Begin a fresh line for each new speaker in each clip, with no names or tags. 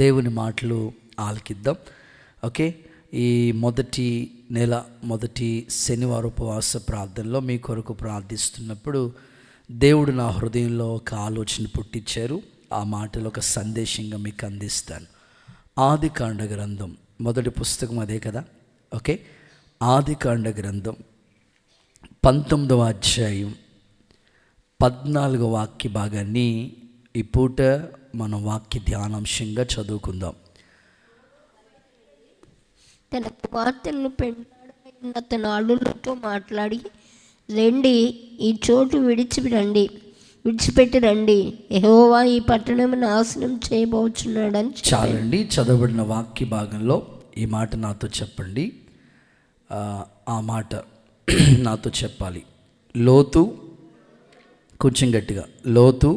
దేవుని మాటలు ఆలకిద్దాం. ఓకే, ఈ మొదటి నెల మొదటి శనివారం ఉపవాస ప్రార్థనలో మీ కొరకు ప్రార్థిస్తున్నప్పుడు దేవుడు నా హృదయంలో ఒక ఆలోచన పుట్టించారు. ఆ మాటలు ఒక సందేశంగా మీకు అందిస్తాను. ఆదికాండ గ్రంథం మొదటి పుస్తకం అదే కదా. ఓకే, ఆదికాండ గ్రంథం 19వ అధ్యాయం 14వ వాక్య భాగాన్ని ఈ పూట మనం వాక్య ధ్యానాంశంగా చదువుకుందాం.
తన కుమార్తెలను పెండ్లాడిన తన అల్లులతో మాట్లాడి, రండి, ఈ చోటు విడిచిపెట్టి రండి, యెహోవా ఈ పట్టణం నాశనం చేయబోచున్నాడని.
చాలండి, చదవబడిన వాక్య భాగంలో ఈ మాట నాతో చెప్పండి. ఆ మాట నాతో చెప్పాలి. లోతు, కొంచెం గట్టిగా, లోతు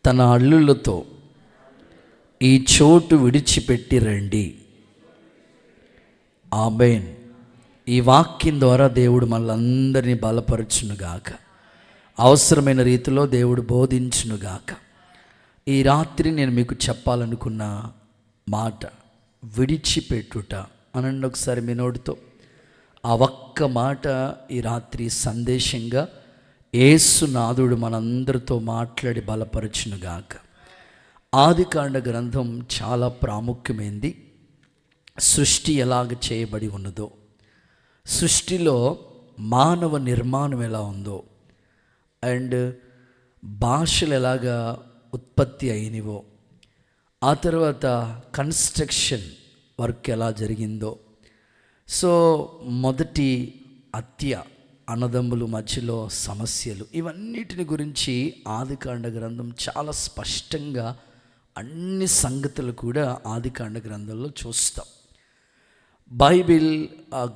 తన అల్లులతో ఈ చోటు విడిచిపెట్టి రండి. ఆమేన్. ఈ వాక్యం ద్వారా దేవుడు మనలందరినీ బలపరచునుగాక, అవసరమైన రీతిలో దేవుడు బోధించునుగాక. ఈ రాత్రి నేను మీకు చెప్పాలనుకున్న మాట విడిచిపెట్టుట అనండి. ఒకసారి మీ నోటితో ఆ ఒక్క మాట ఈ రాత్రి సందేశంగా యేసునాథుడు మనందరితో మాట్లాడి బలపరచునుగాక. ఆదికాండ గ్రంథం చాలా ప్రాముఖ్యమైనది. సృష్టి ఎలాగ చేయబడి ఉన్నదో, సృష్టిలో మానవ నిర్మాణం ఎలా ఉందో, అండ్ భాషలు ఎలాగా ఉత్పత్తి అయినవో, ఆ తర్వాత కన్స్ట్రక్షన్ వర్క్ ఎలా జరిగిందో, సో మొదటి హత్య, అన్నదమ్ముల మధ్యలో సమస్యలు, ఇవన్నిటిని గురించి ఆదికాండ గ్రంథం చాలా స్పష్టంగా అన్ని సంగతులు కూడా ఆదికాండ గ్రంథంలో చూస్తాం. బైబిల్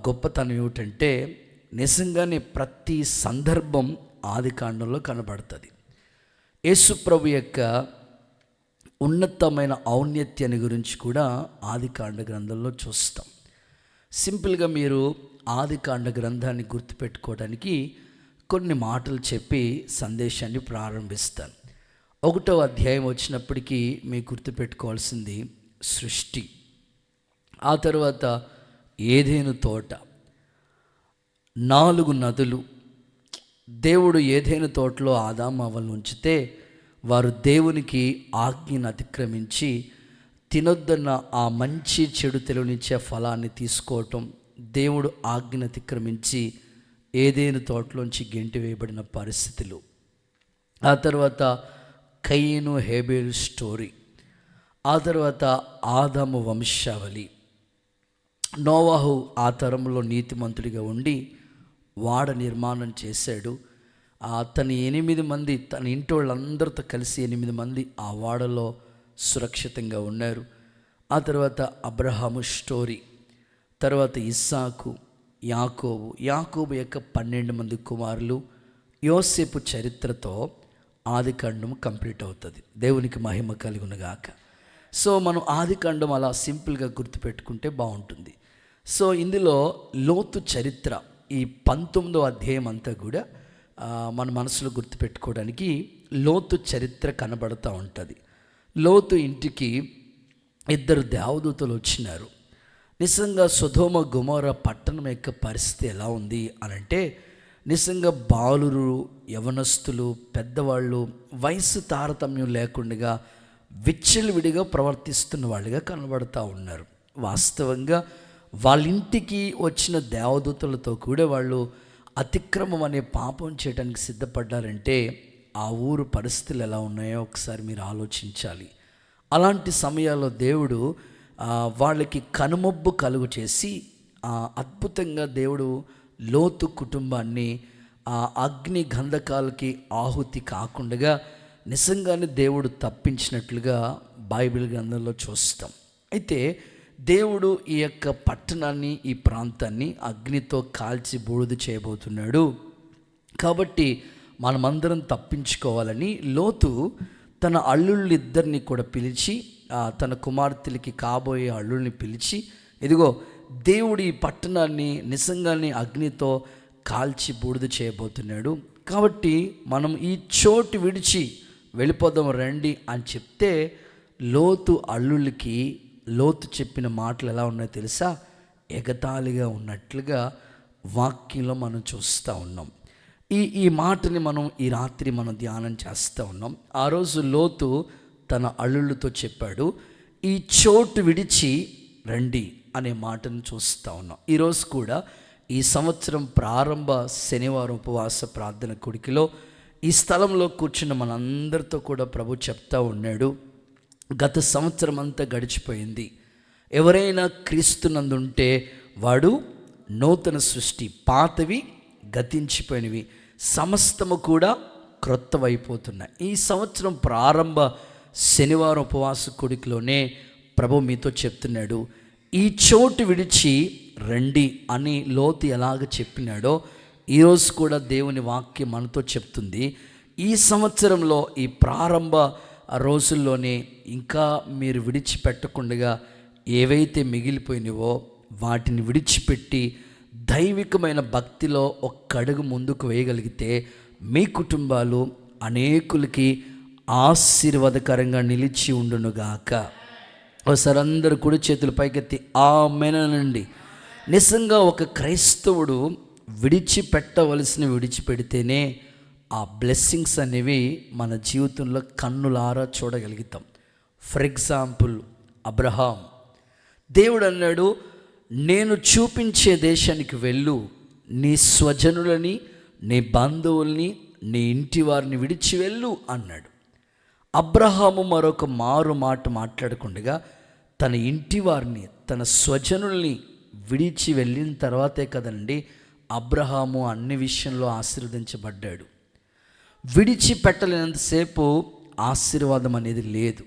గొప్పతనం ఏమిటంటే నిజంగానే ప్రతి సందర్భం ఆదికాండంలో కనబడుతుంది. యేసుప్రభు యొక్క ఉన్నతమైన ఔన్నత్యాన్ని గురించి కూడా ఆదికాండ గ్రంథంలో చూస్తాం. సింపుల్గా మీరు ఆదికాండ గ్రంథాన్ని గుర్తుపెట్టుకోవడానికి కొన్ని మాటలు చెప్పి సందేశాన్ని ప్రారంభిస్తాను. 1వ అధ్యాయం వచ్చినప్పటికీ మీకు గుర్తుపెట్టుకోవాల్సింది సృష్టి, ఆ తర్వాత ఏదెను తోట, 4 నదులు. దేవుడు ఏదెను తోటలో ఆదాము అవ్వలను ఉంచితే వారు దేవునికి ఆజ్ఞను అతిక్రమించి తినొద్దన్న ఆ మంచి చెడు తెలియనిచ్చే ఫలాన్ని తీసుకోవటం, దేవుడు ఆజ్ఞను అతిక్రమించి ఏదెను తోటలోంచి గెంటి వేయబడిన పరిస్థితులు, ఆ తర్వాత కయీను హేబేలు స్టోరీ, ఆ తర్వాత ఆదాము వంశావళి. నోవాహు ఆ తరంలో నీతిమంతుడిగా ఉండి వాడ నిర్మాణం చేశాడు. తన 8 మంది, తన ఇంటి వాళ్ళందరితో కలిసి 8 మంది ఆ వాడలో సురక్షితంగా ఉన్నారు. ఆ తర్వాత అబ్రహాము స్టోరీ, తర్వాత ఇస్సాకు, యాకోబు యొక్క 12 మంది కుమారులు, యోసేపు చరిత్రతో ఆదికాండం కంప్లీట్ అవుతుంది. దేవునికి మహిమ కలుగునుగాక. సో మనం ఆదికాండం అలా సింపుల్గా గుర్తుపెట్టుకుంటే బాగుంటుంది. సో ఇందులో లోతు చరిత్ర, ఈ 19వ అధ్యాయం అంతా కూడా మన మనసులో గుర్తుపెట్టుకోవడానికి లోతు చరిత్ర కనబడుతూ ఉంటుంది. లోతు ఇంటికి 2 దేవదూతలు వచ్చినారు. నిజంగా సొదొమ గొమొర్ర పట్టణం యొక్క పరిస్థితి ఎలా ఉంది అనంటే, నిజంగా బాలురు, యవనస్తులు, పెద్దవాళ్ళు వయసు తారతమ్యం లేకుండా విచ్చలవిడిగా ప్రవర్తిస్తున్న వాళ్ళుగా కనబడుతూ ఉన్నారు. వాస్తవంగా వాళ్ళ ఇంటికి వచ్చిన దేవదూతలతో కూడా వాళ్ళు అతిక్రమం అనే పాపం చేయడానికి సిద్ధపడ్డారంటే ఆ ఊరు పరిస్థితులు ఎలా ఉన్నాయో ఒకసారి మీరు ఆలోచించాలి. అలాంటి సమయాల్లో దేవుడు వాళ్ళకి కనుమొబ్బు కలుగు చేసి అద్భుతంగా దేవుడు లోతు కుటుంబాన్ని అగ్ని గంధకాలకి ఆహుతి కాకుండా నిజంగానే దేవుడు తప్పించినట్లుగా బైబిల్ గ్రంథంలో చూస్తాం. అయితే దేవుడు ఈ యొక్క పట్టణాన్ని, ఈ ప్రాంతాన్ని అగ్నితో కాల్చి బూడిద చేయబోతున్నాడు. కాబట్టి మనమందరం తప్పించుకోవాలని లోతు తన అల్లుళ్ళిద్దరిని కూడా పిలిచి, తన కుమార్తెలకి కాబోయే అల్లుల్ని పిలిచి, ఇదిగో దేవుడు ఈ పట్టణాన్ని నిజంగానే అగ్నితో కాల్చి బూడిద చేయబోతున్నాడు, కాబట్టి మనం ఈ చోటు విడిచి వెళ్ళిపోదాం రండి అని చెప్తే లోతు అల్లుళ్ళకి లోతు చెప్పిన మాటలు ఎలా ఉన్నాయో తెలుసా? ఎగతాళిగా ఉన్నట్లుగా వాక్యంలో మనం చూస్తూ ఉన్నాం. ఈ మాటని మనం ఈ రాత్రి మనం ధ్యానం చేస్తూ ఉన్నాం. ఆ రోజు లోతు తన అల్లుళ్ళతో చెప్పాడు, ఈ చోటు విడిచి రండి అనే మాటను చూస్తూ ఉన్నాం. ఈరోజు కూడా ఈ సంవత్సరం ప్రారంభ శనివారం ఉపవాస ప్రార్థన కొడికిలో ఈ స్థలంలో కూర్చున్న మనందరితో కూడా ప్రభు చెప్తా ఉన్నాడు, గత సంవత్సరం అంతా గడిచిపోయింది. ఎవరైనా క్రీస్తునందుంటే వాడు నూతన సృష్టి, పాతవి గతించిపోయినవి, సమస్తము కూడా క్రొత్తవైపోతున్నాయి. ఈ సంవత్సరం ప్రారంభ శనివారం ఉపవాస కొడికిలోనే ప్రభు మీతో చెప్తున్నాడు, ఈ చోటు విడిచి రండి అని లోతు ఎలాగ చెప్పినాడో ఈరోజు కూడా దేవుని వాక్యం మనతో చెప్తుంది. ఈ సంవత్సరంలో ఈ ప్రారంభ రోజుల్లోనే ఇంకా మీరు విడిచిపెట్టకుండా ఏవైతే మిగిలిపోయినవో వాటిని విడిచిపెట్టి దైవికమైన భక్తిలో ఒక్క అడుగు ముందుకు వేయగలిగితే మీ కుటుంబాలు అనేకులకి ఆశీర్వాదకరంగా నిలిచి ఉండునుగాక. ఒకసారి అందరూ కుడి చేతులు పైకెత్తి ఆమేనండి. నిజంగా ఒక క్రైస్తవుడు విడిచిపెట్టవలసిన విడిచిపెడితేనే ఆ బ్లెస్సింగ్స్ అనేవి మన జీవితంలో కన్నులారా చూడగలుగుతాం. ఫర్ ఎగ్జాంపుల్ అబ్రహాం, దేవుడు అన్నాడు, నేను చూపించే దేశానికి వెళ్ళు, నీ స్వజనులని, నీ బంధువుల్ని, నీ ఇంటి వారిని విడిచి వెళ్ళు అన్నాడు. అబ్రహాము మరొక మారు మాట మాట్లాడకుండా తన ఇంటి వారిని, తన స్వజనుల్ని విడిచి వెళ్ళిన తర్వాతే కదండి అబ్రహాము అన్ని విషయంలో ఆశీర్వదించబడ్డాడు. విడిచిపెట్టలేనంతసేపు ఆశీర్వాదం అనేది లేదు.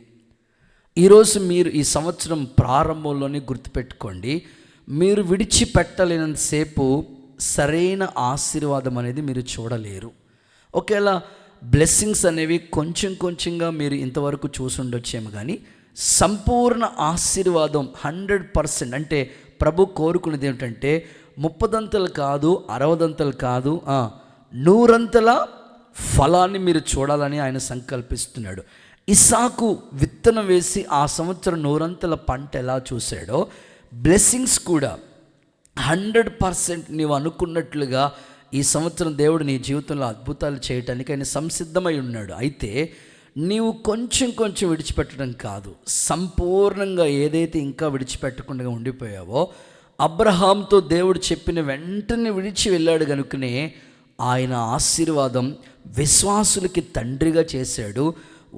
ఈరోజు మీరు ఈ సంవత్సరం ప్రారంభంలోనే గుర్తుపెట్టుకోండి, మీరు విడిచిపెట్టలేనంతసేపు సరైన ఆశీర్వాదం అనేది మీరు చూడలేరు. ఒకవేళ బ్లెస్సింగ్స్ అనేవి కొంచెం కొంచెంగా మీరు ఇంతవరకు చూసుండొచ్చేమో, కానీ సంపూర్ణ ఆశీర్వాదం 100%, అంటే ప్రభు కోరుకునేది ఏమిటంటే 30 కాదు, 60 కాదు, 100 ఫలాన్ని మీరు చూడాలని ఆయన సంకల్పిస్తున్నాడు. ఇస్సాకు విత్తనం వేసి ఆ సంవత్సరం 100 పంట ఎలా చూశాడో, బ్లెస్సింగ్స్ కూడా 100% నీవు అనుకున్నట్లుగా ఈ సంవత్సరం దేవుడు నీ జీవితంలో అద్భుతాలు చేయటానికి ఆయన సంసిద్ధమై ఉన్నాడు. అయితే నీవు కొంచెం కొంచెం విడిచిపెట్టడం కాదు, సంపూర్ణంగా ఏదైతే ఇంకా విడిచిపెట్టకుండా ఉండిపోయావో, అబ్రహాంతో దేవుడు చెప్పిన వెంటనే విడిచి వెళ్ళాడు కనుకనే ఆయన ఆశీర్వాదం విశ్వాసులకి తండ్రిగా చేశాడు,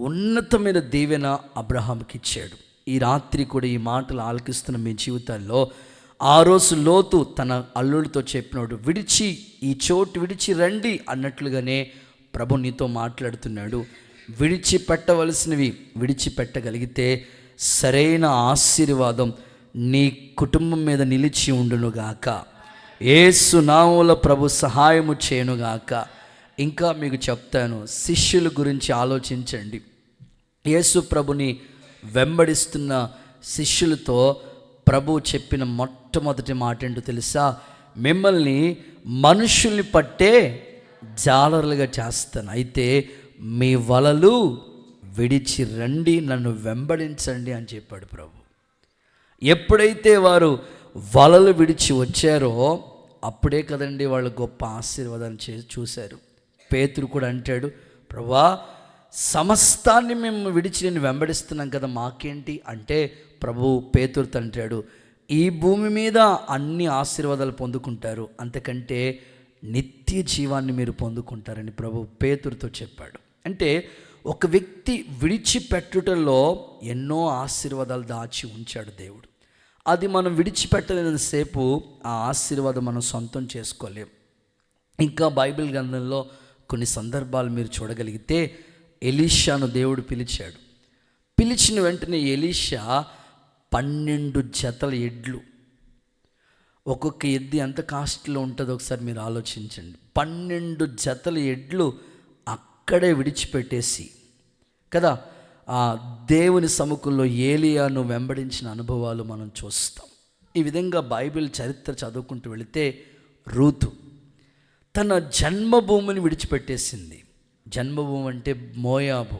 ఉన్నతమైన దీవెన అబ్రహాంకి ఇచ్చాడు. ఈ రాత్రి కూడా ఈ మాటలు ఆలకిస్తున్న మీ జీవితాల్లో ఆ రోజు లోతు తన అల్లుడితో చెప్పినాడు, విడిచి ఈ చోటు విడిచి రండి అన్నట్లుగానే ప్రభు నీతో మాట్లాడుతున్నాడు. విడిచిపెట్టవలసినవి విడిచిపెట్టగలిగితే సరైన ఆశీర్వాదం నీ కుటుంబం మీద నిలిచి ఉండునుగాక. యేసు నామములో ప్రభు సహాయము చేయనుగాక. ఇంకా మీకు చెప్తాను, శిష్యుల గురించి ఆలోచించండి. యేసు ప్రభుని వెంబడిస్తున్న శిష్యులతో ప్రభు చెప్పిన మొట్టమొదటి మాట ఏంటో తెలుసా? మిమ్మల్ని మనుషుల్ని పట్టే జాలరులుగా చేస్తాను, అయితే మీ వలలు విడిచి రండి, నన్ను వెంబడించండి అని చెప్పాడు ప్రభు. ఎప్పుడైతే వారు వలలు విడిచి వచ్చారో అప్పుడే కదండి వాళ్ళు గొప్ప ఆశీర్వాదాన్ని చూశారు. పేతురు కూడా అంటాడు, ప్రభువా సమస్తాన్ని మేము విడిచి నేను వెంబడిస్తున్నాం కదా, మాకేంటి అంటే ప్రభు పేతురుతో అంటాడు, ఈ భూమి మీద అన్ని ఆశీర్వాదాలు పొందుకుంటారు, అంతకంటే నిత్య జీవాన్ని మీరు పొందుకుంటారని ప్రభు పేతురుతో చెప్పాడు. అంటే ఒక వ్యక్తి విడిచిపెట్టుటలో ఎన్నో ఆశీర్వాదాలు దాచి ఉంచాడు దేవుడు. అది మనం విడిచిపెట్టలేనంతసేపు ఆ ఆశీర్వాదం మనం సొంతం చేసుకోలేం. ఇంకా బైబిల్ గ్రంథంలో కొన్ని సందర్భాలు మీరు చూడగలిగితే ఎలీషాను దేవుడు పిలిచాడు. పిలిచిన వెంటనే ఎలీషా 12 జతల ఎడ్లు, ఒక్కొక్క ఎద్దు ఎంత కాస్ట్లో ఉంటుందో ఒకసారి మీరు ఆలోచించండి. 12 జతల ఎడ్లు అక్కడే విడిచిపెట్టేసి కదా ఆ దేవుని సముఖంలో ఏలియాను వెంబడించిన అనుభవాలు మనం చూస్తాం. ఈ విధంగా బైబిల్ చరిత్ర చదువుకుంటూ వెళితే రూతు తన జన్మభూమిని విడిచిపెట్టేసింది. జన్మభూమి అంటే మోయాబు.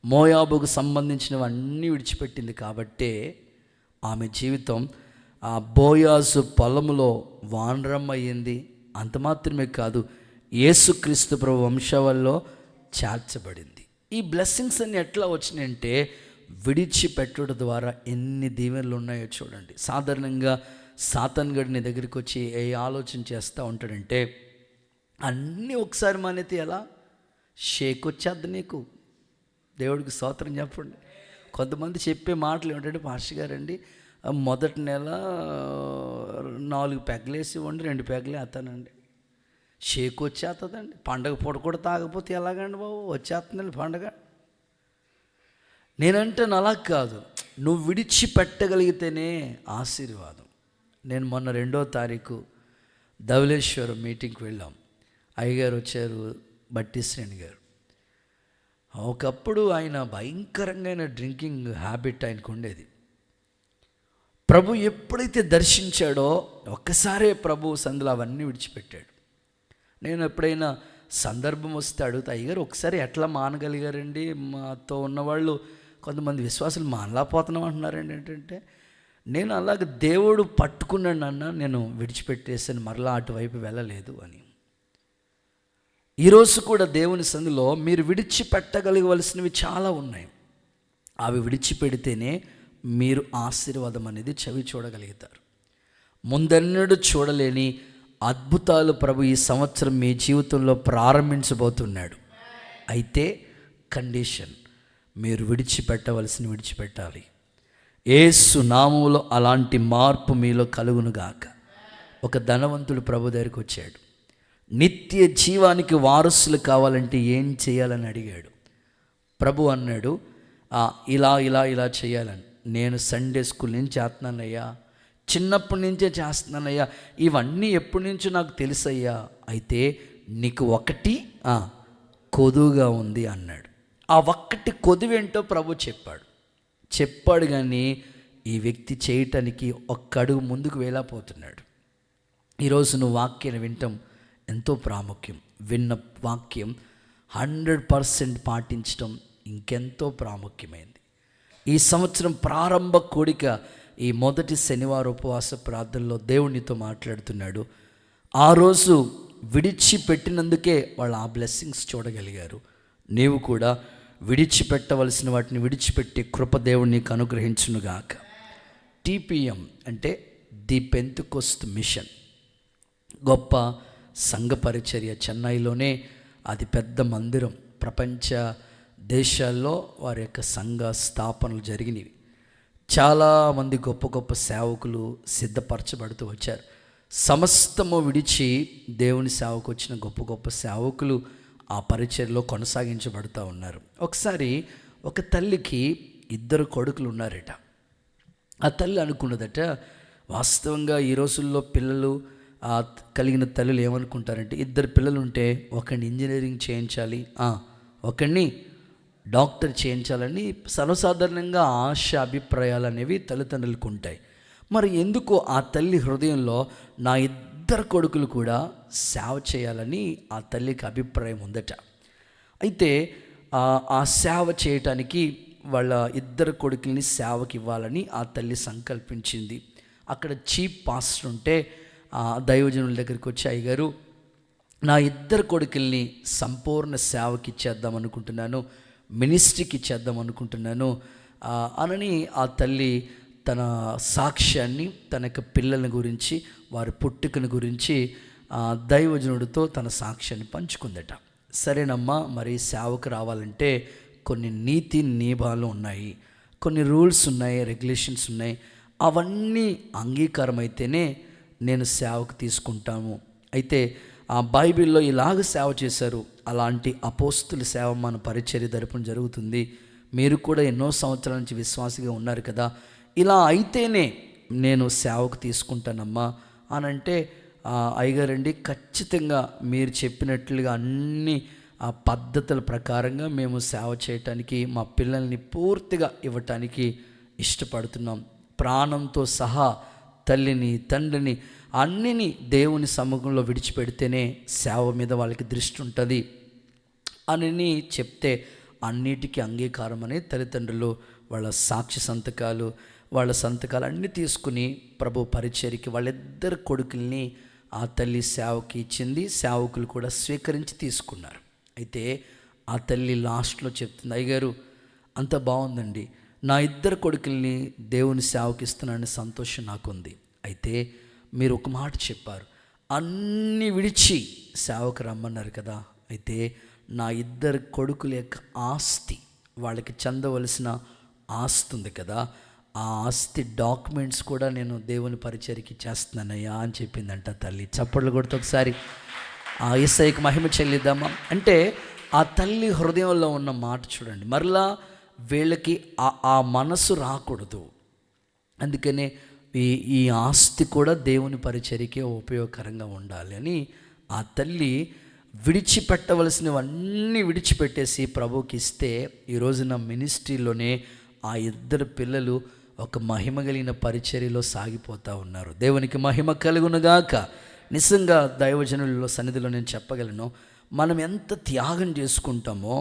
మోయాబుకు సంబంధించినవన్నీ విడిచిపెట్టింది కాబట్టే ఆమె జీవితం ఆ బోయాజు పొలములో వానరమ్మ అయ్యింది. అంత మాత్రమే కాదు, యేసుక్రీస్తు ప్రభు వంశావళిలో చేర్చబడింది. ఈ బ్లెస్సింగ్స్ అన్నీ ఎట్లా వచ్చినాయంటే విడిచిపెట్టుట ద్వారా ఎన్ని దీవెనలు ఉన్నాయో చూడండి. సాధారణంగా సాతాన్ గడు నీ దగ్గరికి వచ్చి ఏ ఆలోచన చేస్తూ ఉంటాడంటే, అన్నీ ఒకసారి మానేతే ఎలా షేక్ వచ్చేద్ది నీకు. దేవుడికి స్తోత్రం చెప్పండి. కొంతమంది చెప్పే మాటలు ఏమిటంటే, పాస్టర్ గారండి మొదటి నెల 4 పెగ్గలేసి ఇవ్వండి, 2 పెగ్గలే వేస్తానండి, షేక్ వచ్చేస్తుందండి. పండగ పూట కూడా తాగకపోతే ఎలాగండి బాబు, వచ్చేస్తుందండి పండగ. నేనంటే అలా కాదు, నువ్వు విడిచిపెట్టగలిగితేనే ఆశీర్వాదం. నేను మొన్న 2వ తారీఖు ధవళేశ్వరం మీటింగ్కి వెళ్ళాం. అయ్యగారు వచ్చారు, బట్టి శ్రేణి గారు. ఒకప్పుడు ఆయన భయంకరంగా డ్రింకింగ్ హ్యాబిట్ ఆయనకు ఉండేది. ప్రభు ఎప్పుడైతే దర్శించాడో ఒక్కసారే ప్రభు సందులో అవన్నీ విడిచిపెట్టాడు. నేను ఎప్పుడైనా సందర్భం వస్తే అడుగుతా, అయ్యగారు ఒకసారి ఎట్లా మానగలిగారండి? మాతో ఉన్నవాళ్ళు కొంతమంది విశ్వాసులు మానలేకపోతున్నాం అంటున్నారండి. ఏంటంటే, నేను అలాగ దేవుడు పట్టుకున్నాడు అన్న, నేను విడిచిపెట్టేసాను, మరలా అటువైపు వెళ్ళలేదు అని. ఈరోజు కూడా దేవుని సందులో మీరు విడిచిపెట్టగలగవలసినవి చాలా ఉన్నాయి. అవి విడిచిపెడితేనే మీరు ఆశీర్వాదం అనేది చవి చూడగలుగుతారు. ముందెన్నడూ చూడలేని అద్భుతాలు ప్రభు ఈ సంవత్సరం మీ జీవితంలో ప్రారంభించబోతున్నాడు. అయితే కండిషన్, మీరు విడిచిపెట్టాలి. యేసు నామములో అలాంటి మార్పు మీలో కలుగునుగాక. ఒక ధనవంతుడు ప్రభు దగ్గరికి వచ్చాడు. నిత్య జీవానికి వారసులు కావాలంటే ఏం చేయాలని అడిగాడు. ప్రభు అన్నాడు, ఇలా చేయాలని. నేను సండే స్కూల్ నుంచి చేస్తున్నానయ్యా, చిన్నప్పటి నుంచే చేస్తున్నానయ్యా, ఇవన్నీ ఎప్పటి నుంచో నాకు తెలుసయ్యా. అయితే నీకు ఒకటి కొదువుగా ఉంది అన్నాడు. ఆ ఒక్కటి కొదువేంటో ప్రభు చెప్పాడు కానీ ఈ వ్యక్తి చేయటానికి ఒక్క అడుగు ముందుకు వేలాపోతున్నాడు. ఈరోజు నువ్వు వాక్యాన్ని వినటం ఎంతో ప్రాముఖ్యం. విన్న వాక్యం 100% పాటించడం ఇంకెంతో ప్రాముఖ్యమైంది. ఈ సంవత్సరం ప్రారంభ కోడిక ఈ మొదటి శనివారం ఉపవాస ప్రార్థనలో దేవునితో మాట్లాడుతున్నాడు. ఆ రోజు విడిచిపెట్టినందుకే వాళ్ళు ఆ బ్లెస్సింగ్స్ చూడగలిగారు. నీవు కూడా విడిచిపెట్టవలసిన వాటిని విడిచిపెట్టి కృప దేవుడు నీకు అనుగ్రహించునుగాక. TPM అంటే ది పెంతెకోస్త్ మిషన్, గొప్ప సంఘ పరిచర్య. చెన్నైలోనే అది పెద్ద మందిరం. ప్రపంచ దేశాల్లో వారి యొక్క సంఘ స్థాపనలు జరిగినవి. చాలామంది గొప్ప గొప్ప సేవకులు సిద్ధపరచబడుతూ వచ్చారు. సమస్తము విడిచి దేవుని సేవకు వచ్చిన గొప్ప గొప్ప సేవకులు ఆ పరిచర్యలో కొనసాగించబడుతూ ఉన్నారు. ఒకసారి ఒక తల్లికి 2 కొడుకులు ఉన్నారట. ఆ తల్లి అనుకున్నదట, వాస్తవంగా ఈ రోజుల్లో పిల్లలు కలిగిన తల్లులు ఏమనుకుంటారంటే, 2 పిల్లలు ఉంటే ఒకడిని ఇంజనీరింగ్ చేయించాలి, ఒకడిని డాక్టర్ చేయించాలని సర్వసాధారణంగా ఆశ అభిప్రాయాలు అనేవి తల్లిదండ్రులకు ఉంటాయి. మరి ఎందుకు ఆ తల్లి హృదయంలో నా 2 కొడుకులు కూడా సేవ చేయాలని ఆ తల్లికి అభిప్రాయం ఉందట. అయితే ఆ సేవ చేయటానికి వాళ్ళ 2 కొడుకుల్ని సేవకి ఇవ్వాలని ఆ తల్లి సంకల్పించింది. అక్కడ చీఫ్ పాస్టర్ ఉంటే ఆ దైవజనుల దగ్గరికి వచ్చి, అయ్యగారు నా 2 కొడుకుల్ని సంపూర్ణ సేవకి ఇచ్చేద్దాం అనుకుంటున్నాను, మినిస్ట్రీకి ఇచ్చేద్దాం అనుకుంటున్నాను అనని ఆ తల్లి తన సాక్ష్యాన్ని, తన యొక్క పిల్లల గురించి, వారి పుట్టుకను గురించి దైవజనుడితో తన సాక్ష్యాన్ని పంచుకుందట. సరేనమ్మా, మరి సేవకు రావాలంటే కొన్ని నీతి నియమాలు ఉన్నాయి, కొన్ని రూల్స్ ఉన్నాయి, రెగ్యులేషన్స్ ఉన్నాయి. అవన్నీ అంగీకారం అయితేనే నేను సేవకు తీసుకుంటాము. అయితే ఆ బైబిల్లో ఇలాగ సేవ చేశారు. అలాంటి అపోస్తుల సేవ మన పరిచర్య తరపున జరుగుతుంది. మీరు కూడా ఎన్నో సంవత్సరాల నుంచి విశ్వాసిగా ఉన్నారు కదా, ఇలా అయితేనే నేను సేవకు తీసుకుంటానమ్మా అని అంటే, అయ్యగారండి ఖచ్చితంగా మీరు చెప్పినట్లుగా అన్ని ఆ పద్ధతుల ప్రకారంగా మేము సేవ చేయటానికి, మా పిల్లల్ని పూర్తిగా ఇవ్వటానికి ఇష్టపడుతున్నాం. ప్రాణంతో సహా తల్లిని, తండ్రిని, అన్నిని దేవుని సముఖంలో విడిచిపెడితేనే సేవ మీద వాళ్ళకి దృష్టి ఉంటుంది అని చెప్తే, అన్నిటికీ అంగీకారం అనే తల్లిదండ్రులు వాళ్ళ సాక్షి సంతకాలు అన్నీ తీసుకుని ప్రభు పరిచర్యకి వాళ్ళిద్దరు కొడుకుల్ని ఆ తల్లి సేవకి ఇచ్చింది. సేవకులు కూడా స్వీకరించి తీసుకున్నారు. అయితే ఆ తల్లి లాస్ట్లో చెప్తుంది, అయ్యగారు అంత బాగుందండి, నా ఇద్దరు కొడుకుల్ని దేవుని సేవకి ఇస్తున్నానని సంతోషం నాకుంది. అయితే మీరు ఒక మాట చెప్పారు, అన్నీ విడిచి సేవకు రమ్మన్నారు కదా. అయితే నా ఇద్దరు కొడుకుల యొక్క ఆస్తి, వాళ్ళకి చెందవలసిన ఆస్తి ఉంది కదా, ఆ ఆస్తి డాక్యుమెంట్స్ కూడా నేను దేవుని పరిచర్యకి చేస్తున్నానయ్యా అని చెప్పిందంట తల్లి. చప్పట్లు కొడుతూ ఒకసారి ఆ యేసయ్యకి మహిమ చెల్లిద్దామా. అంటే ఆ తల్లి హృదయంలో ఉన్న మాట చూడండి. మరలా వీళ్ళకి ఆ మనసు రాకూడదు. అందుకనే ఈ ఆస్తి కూడా దేవుని పరిచర్యకే ఉపయోగకరంగా ఉండాలి అని ఆ తల్లి విడిచిపెట్టవలసినవన్నీ విడిచిపెట్టేసి ప్రభువుకి ఇస్తే ఈ రోజున మినిస్ట్రీలోనే ఆ ఇద్దరు పిల్లలు ఒక మహిమ కలిగిన పరిచర్యలో సాగిపోతూ ఉన్నారు. దేవునికి మహిమ కలుగునుగాక. నిజంగా దైవజనుల సన్నిధిలో నేను చెప్పగలను, మనం ఎంత త్యాగం చేసుకుంటామో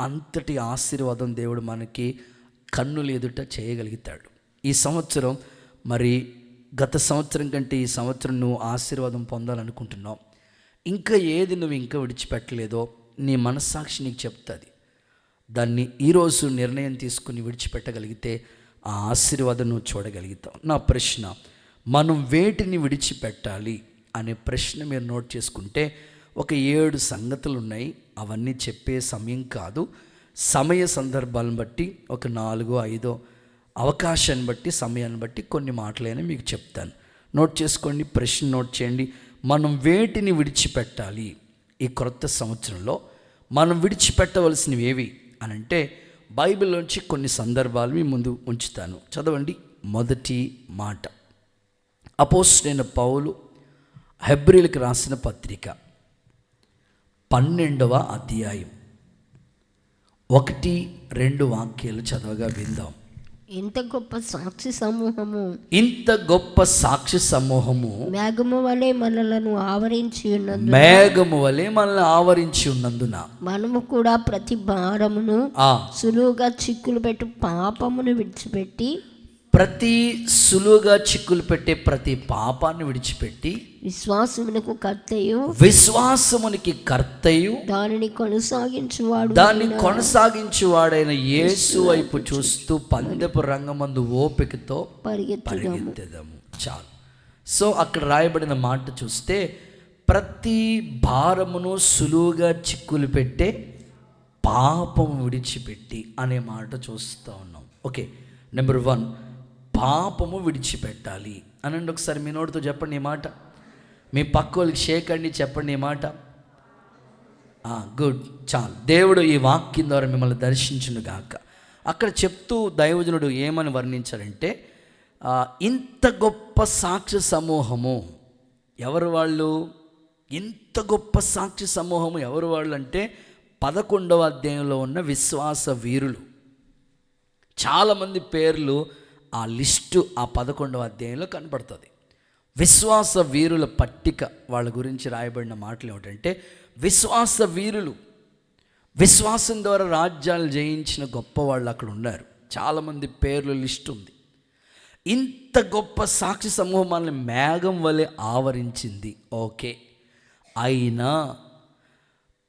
అంతటి ఆశీర్వాదం దేవుడు మనకి కన్నులు ఎదుట చేయగలుగుతాడు. ఈ సంవత్సరం మరి గత సంవత్సరం కంటే ఈ సంవత్సరం నువ్వు ఆశీర్వాదం పొందాలనుకుంటున్నావు. ఇంకా ఏది నువ్వు ఇంకా విడిచిపెట్టలేదో నీ మనస్సాక్షి నీకు చెప్తుంది. దాన్ని ఈరోజు నిర్ణయం తీసుకుని విడిచిపెట్టగలిగితే ఆ ఆశీర్వాదం నువ్వు చూడగలుగుతావు. నా ప్రశ్న, మనం వేటిని విడిచిపెట్టాలి అనే ప్రశ్న మీరు నోట్ చేసుకుంటే ఒక 7 సంగతులు ఉన్నాయి. అవన్నీ చెప్పే సమయం కాదు. సమయ సందర్భాలను బట్టి ఒక 4-5 అవకాశాన్ని బట్టి సమయాన్ని బట్టి కొన్ని మాటలైనా మీకు చెప్తాను. నోట్ చేసుకోండి, ప్రశ్న నోట్ చేయండి. మనం వేటిని విడిచిపెట్టాలి ఈ క్రొత్త సంవత్సరంలో? మనం విడిచిపెట్టవలసినవి ఏవి అని అంటే బైబిల్లోంచి కొన్ని సందర్భాలు మీ ముందు ఉంచుతాను. చదవండి. మొదటి మాట, అపోస్తలుడైన పౌలు హెబ్రీయులకు రాసిన పత్రిక 12వ అధ్యాయం 1-2 వాక్యాలు చదవగా విందాం.
ఇంత గొప్ప సాక్షి సమూహము మేఘము వలె మనలను ఆవరించి ఉన్నందున మనము కూడా ప్రతి భారమును సులువుగా చిక్కులు పెట్టు పాపమును విడిచిపెట్టి ప్రతి పాపాన్ని విడిచిపెట్టి విశ్వాసమునికి కర్తయు దానిని కొనసాగించువాడైన యేసు వైపు చూస్తూ పందెపు రంగమందు ఓపికతో పరిగెత్తెదము. చాలు. సో అక్కడ రాయబడిన మాట చూస్తే ప్రతి భారమును సులువుగా చిక్కులు పెట్టే పాపము విడిచిపెట్టి అనే మాట చూస్తూ ఉన్నాం. ఓకే, నెంబర్ 1 పాపము విడిచిపెట్టాలి అనండి. ఒకసారి మీ నోటితో చెప్పండి ఈ మాట. మీ పక్క వాళ్ళకి షేక్ అండి, చెప్పండి ఈ మాట. గుడ్, చాలు. దేవుడు ఈ వాక్యం ద్వారా మిమ్మల్ని దర్శించును గాక. అక్కడ చెప్తూ దైవజనుడు ఏమని వర్ణించారంటే, ఇంత గొప్ప సాక్షి సమూహము ఎవరు వాళ్ళు? ఇంత గొప్ప సాక్షి సమూహము ఎవరు వాళ్ళు అంటే 11వ అధ్యాయంలో ఉన్న విశ్వాస వీరులు. చాలామంది పేర్లు ఆ లిస్టు ఆ 11వ అధ్యాయంలో కనపడుతుంది. విశ్వాస వీరుల పట్టిక, వాళ్ళ గురించి రాయబడిన మాటలు ఏమిటంటే, విశ్వాస వీరులు, విశ్వాసం ద్వారా రాజ్యాలు జయించిన గొప్ప వాళ్ళు అక్కడ ఉన్నారు. చాలామంది పేర్లు లిస్ట్ ఉంది. ఇంత గొప్ప సాక్షి సమూహాన్ని మేఘం వలె ఆవరించింది. ఓకే, అయినా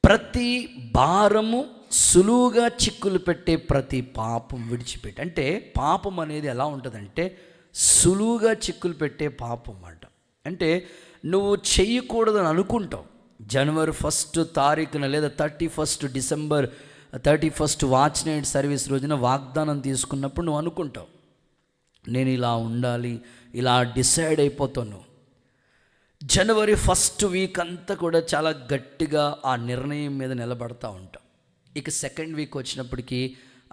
ప్రతి భారము సులువుగా చిక్కులు పెట్టే ప్రతి పాపం విడిచిపెట్టి, అంటే పాపం అనేది ఎలా ఉంటుందంటే సులువుగా చిక్కులు పెట్టే పాపం అంట. అంటే నువ్వు చెయ్యకూడదని అనుకుంటావు. జనవరి 1 తారీఖున లేదా 31 డిసెంబర్ 31 వాచ్ నైట్ సర్వీస్ రోజున వాగ్దానం తీసుకున్నప్పుడు నువ్వు అనుకుంటావు, నేను ఇలా ఉండాలి, ఇలా డిసైడ్ అయిపోతాను. జనవరి 1 వీక్ అంతా కూడా చాలా గట్టిగా ఆ నిర్ణయం మీద నిలబడతా ఉంటాం. ఇక 2nd వీక్ వచ్చినప్పటికీ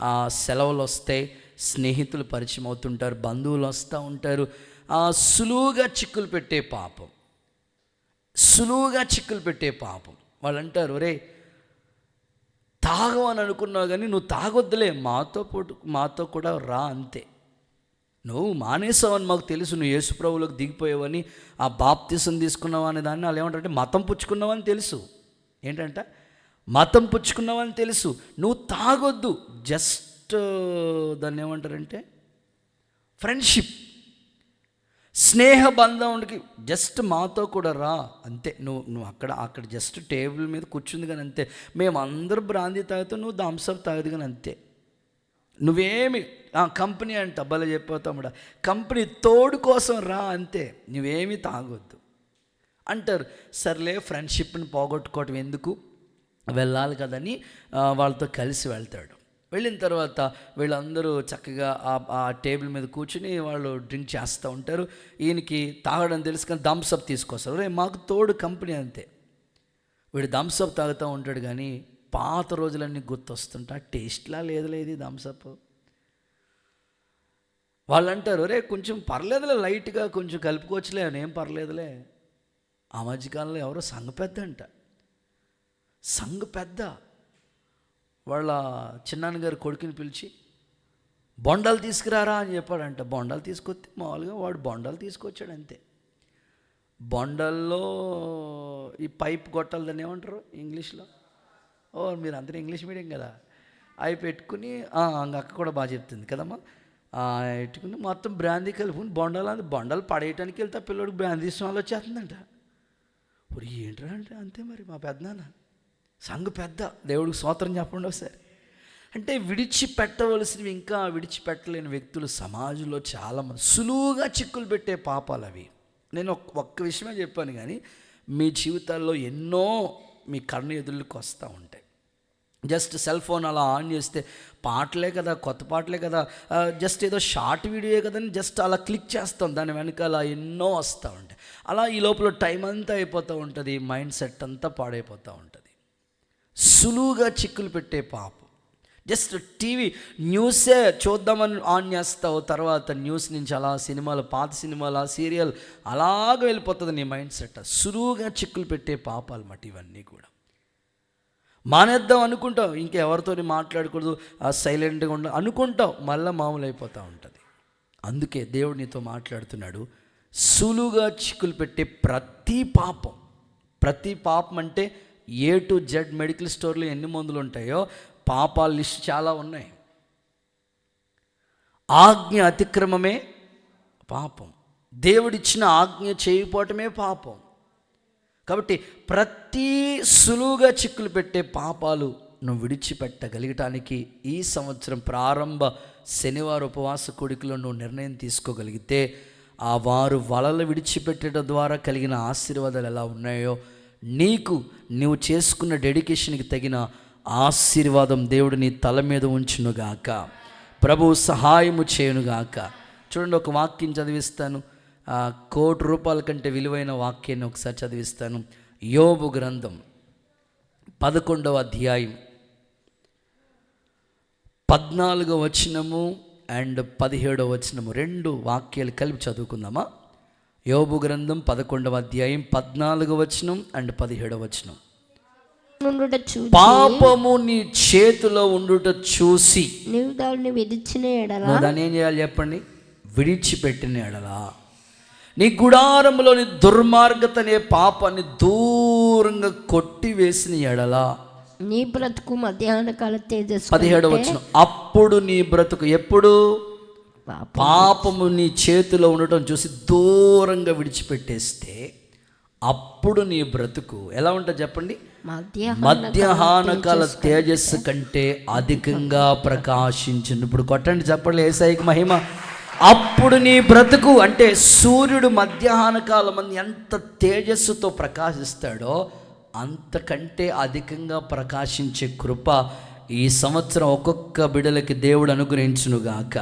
ఆ సెలవులు వస్తాయి, స్నేహితులు పరిచయం అవుతుంటారు, బంధువులు వస్తూ ఉంటారు. సులువుగా చిక్కులు పెట్టే పాపం వాళ్ళు అంటారు, ఒరే తాగవని అనుకున్నావు కానీ నువ్వు తాగొద్దులే, మాతో కూడా రా, అంతే. నువ్వు మానేసావని మాకు తెలుసు, నువ్వు యేసు ప్రభువులోకి దిగిపోయావని, ఆ బాప్తిసం తీసుకున్నావు అనే దాన్ని వాళ్ళు ఏమంటారంటే మతం పుచ్చుకున్నావని తెలుసు. ఏంటంట మతం పుచ్చుకున్నావని తెలుసు, నువ్వు తాగొద్దు. జస్ట్ దాన్ని ఏమంటారంటే ఫ్రెండ్షిప్, స్నేహబంధంకి జస్ట్ మాతో కూడా రా అంతే. నువ్వు అక్కడ జస్ట్ టేబుల్ మీద కూర్చుంది కానీ అంతే. మేమందరూ బ్రాందీ తాగుతాం, నువ్వు థమ్స్అప్ తాగదు కానీ అంతే. నువ్వేమి కంపెనీ అంట భలే చెప్పవుతాముడా, కంపెనీ తోడు కోసం రా అంతే, నువ్వేమీ తాగొద్దు అంటారు. సర్లే ఫ్రెండ్షిప్ని పోగొట్టుకోవటం ఎందుకు, వెళ్ళాలి కదని వాళ్ళతో కలిసి వెళ్తాడు. వెళ్ళిన తర్వాత వీళ్ళందరూ చక్కగా ఆ టేబుల్ మీద కూర్చుని వాళ్ళు డ్రింక్ చేస్తూ ఉంటారు. ఈయనకి తాగడం తెలుసు కానీ థమ్స్అప్ తీసుకొస్తారు. రే మాకు తోడు కంపెనీ అంతే. వీడు థమ్స్అప్ తాగుతూ ఉంటాడు కానీ పాత రోజులన్నీ గుర్తొస్తుంటా, టేస్ట్లా లేదు థమ్స్అప్. వాళ్ళు అంటారు, రే కొంచెం పర్లేదులే, లైట్గా కొంచెం కలుపుకోవచ్చులే, ఏం పర్లేదులే. ఆ మధ్యకాలంలో ఎవరో సంఘ పెద్ద వాళ్ళ చిన్నాన్నగారు కొడుకుని పిలిచి బొండాలు తీసుకురారా అని చెప్పాడంట. బొండాలు తీసుకొస్తే మామూలుగా వాడు బొండాలు తీసుకొచ్చాడు అంతే. బొండాల్లో ఈ పైప్ గొట్టాలు దాన్ని ఏమంటారు ఇంగ్లీష్లో? మీరు అందరూ ఇంగ్లీష్ మీడియం కదా, అవి పెట్టుకుని అక్క కూడా బాగా చెప్తుంది కదమ్మా. పెట్టుకుని మొత్తం బ్రాందీ కలుపుకుని బొండాలు పడేయటానికి వెళ్తే పిల్లడికి బ్రాందీ స్నాలు వచ్చేస్తుందంట. ఇప్పుడు ఏంట్రా అంటే అంతే మరి మా పెద్దనాన్న సంఘ పెద్ద, దేవుడికి స్తోత్రం చెప్పండి ఒకసారి. అంటే విడిచిపెట్టవలసినవి ఇంకా విడిచిపెట్టలేని వ్యక్తులు సమాజంలో చాలామంది, సులువుగా చిక్కులు పెట్టే పాపాలు అవి. నేను ఒక్క విషయమే చెప్పాను కానీ మీ జీవితాల్లో ఎన్నో మీ కన్ను ఎదురులకు వస్తూ ఉంటాయి. జస్ట్ సెల్ ఫోన్ అలా ఆన్ చేస్తే పాటలే కదా, కొత్త పాటలే కదా, జస్ట్ ఏదో షార్ట్ వీడియో కదని జస్ట్ అలా క్లిక్ చేస్తాం, దాని వెనకాల ఎన్నో వస్తూ ఉంటాయి. అలా ఈ లోపల టైం అంతా అయిపోతూ ఉంటుంది, మైండ్ సెట్ అంతా పాడైపోతూ ఉంటుంది. సులువుగా చిక్కులు పెట్టే పాపం. జస్ట్ టీవీ న్యూసే చూద్దామని ఆన్ చేస్తావు, తర్వాత న్యూస్ నుంచి అలా సినిమాలు, పాత సినిమాలు, ఆ సీరియల్ అలాగ వెళ్ళిపోతుంది నీ మైండ్ సెట్. సులువుగా చిక్కులు పెట్టే పాపాలు మట్టి ఇవన్నీ కూడా. మానేద్దాం అనుకుంటావు, ఇంకెవరితో మాట్లాడకూడదు, సైలెంట్గా అనుకుంటావు, మళ్ళీ మామూలు అయిపోతూ ఉంటుంది. అందుకే దేవుడు నీతో మాట్లాడుతున్నాడు, సులువుగా చిక్కులు పెట్టే ప్రతి పాపం అంటే A to Z మెడికల్ స్టోర్లో ఎన్ని మందులు ఉంటాయో పాపాల లిస్ట్ చాలా ఉన్నాయి. ఆజ్ఞ అతిక్రమమే పాపం, దేవుడిచ్చిన ఆజ్ఞ చేయకపోవటమే పాపం. కాబట్టి ప్రతి సులువుగా చిక్కులు పెట్టే పాపాలు నువ్వు విడిచిపెట్టగలిగటానికి ఈ సంవత్సరం ప్రారంభ శనివారం ఉపవాస కూడికలో నువ్వు నిర్ణయం తీసుకోగలిగితే, ఆ వారు వలలు విడిచిపెట్టడం ద్వారా కలిగిన ఆశీర్వాదాలు ఎలా ఉన్నాయో నీవు చేసుకున్న డెడికేషన్కి తగిన ఆశీర్వాదం దేవుడు నీ తల మీద ఉంచునుగాక, ప్రభువు సహాయము చేయునుగాక. చూడండి, ఒక వాక్యం చదివిస్తాను, ₹1,00,00,000 కంటే విలువైన వాక్యాన్ని ఒకసారి చదివిస్తాను. యోబు గ్రంథం 11వ అధ్యాయం 14వ వచనము అండ్ 17వ వచనము, 2 వాక్యాలు కలిపి చదువుకుందామా? యోబు గ్రంథం 11వ అధ్యాయం 14వ వచనం అండ్ 17వ వచనం. పాపము నీ చేతిలో ఉండుట చూసి
నీవు దాన్ని విడిచిన ఎడల,
దాన్ని ఏం చేయాలి చెప్పండి? విడిచిపెట్టిన ఎడల, నీ గుడారంలోని దుర్మార్గత అనే పాపాన్ని దూరంగా కొట్టివేసిన ఎడల,
నీ బ్రతుకు మధ్యాహ్న కాల తేజస్సు.
17వ వచనం, అప్పుడు నీ బ్రతుకు ఎప్పుడు పాపము నీ చేతిలో ఉండటం చూసి దూరంగా విడిచిపెట్టేస్తే అప్పుడు నీ బ్రతుకు ఎలా ఉంటుంది చెప్పండి? మధ్యాహ్న కాల తేజస్సు కంటే అధికంగా ప్రకాశించింది. ఇప్పుడు కొట్టండి చెప్పండి, యేసయ్యకి మహిమ. అప్పుడు నీ బ్రతుకు అంటే సూర్యుడు మధ్యాహ్న కాలం ఎంత తేజస్సుతో ప్రకాశిస్తాడో అంతకంటే అధికంగా ప్రకాశించే కృప ఈ సంవత్సరం ఒక్కొక్క బిడ్డలకి దేవుడు అనుగ్రహించునుగాక.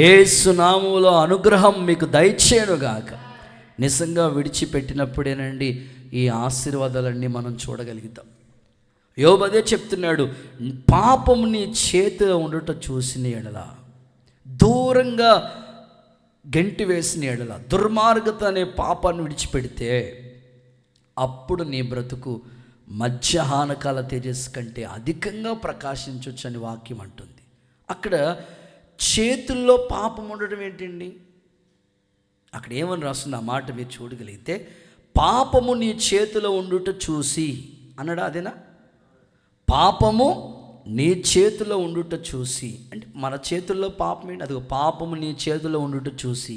యేసు నామములో అనుగ్రహం మీకు దయచేయునుగాక. నిజంగా విడిచిపెట్టినప్పుడేనండి ఈ ఆశీర్వాదాలన్నీ మనం చూడగలుగుతాం. యోబు అదే చెప్తున్నాడు, పాపం నీ చేతిలో ఉండట చూసిన ఎడల, దూరంగా గెంటి వేసిన ఎడల, దుర్మార్గత అనే పాపాన్ని విడిచిపెడితే అప్పుడు నీ బ్రతుకు మధ్యాహ్నకాల తేజస్సు కంటే అధికంగా ప్రకాశించవచ్చు అని వాక్యం అంటుంది. అక్కడ చేతుల్లో పాపం ఉండడం ఏంటండి? అక్కడ ఏమని రాస్తుంది ఆ మాట మీరు చూడగలిగితే, పాపము నీ చేతిలో ఉండుట చూసి అన్నాడా? అదేనా? పాపము నీ చేతిలో ఉండుట చూసి, అంటే మన చేతుల్లో పాపం ఏంటి, అది పాపము నీ చేతిలో ఉండుట చూసి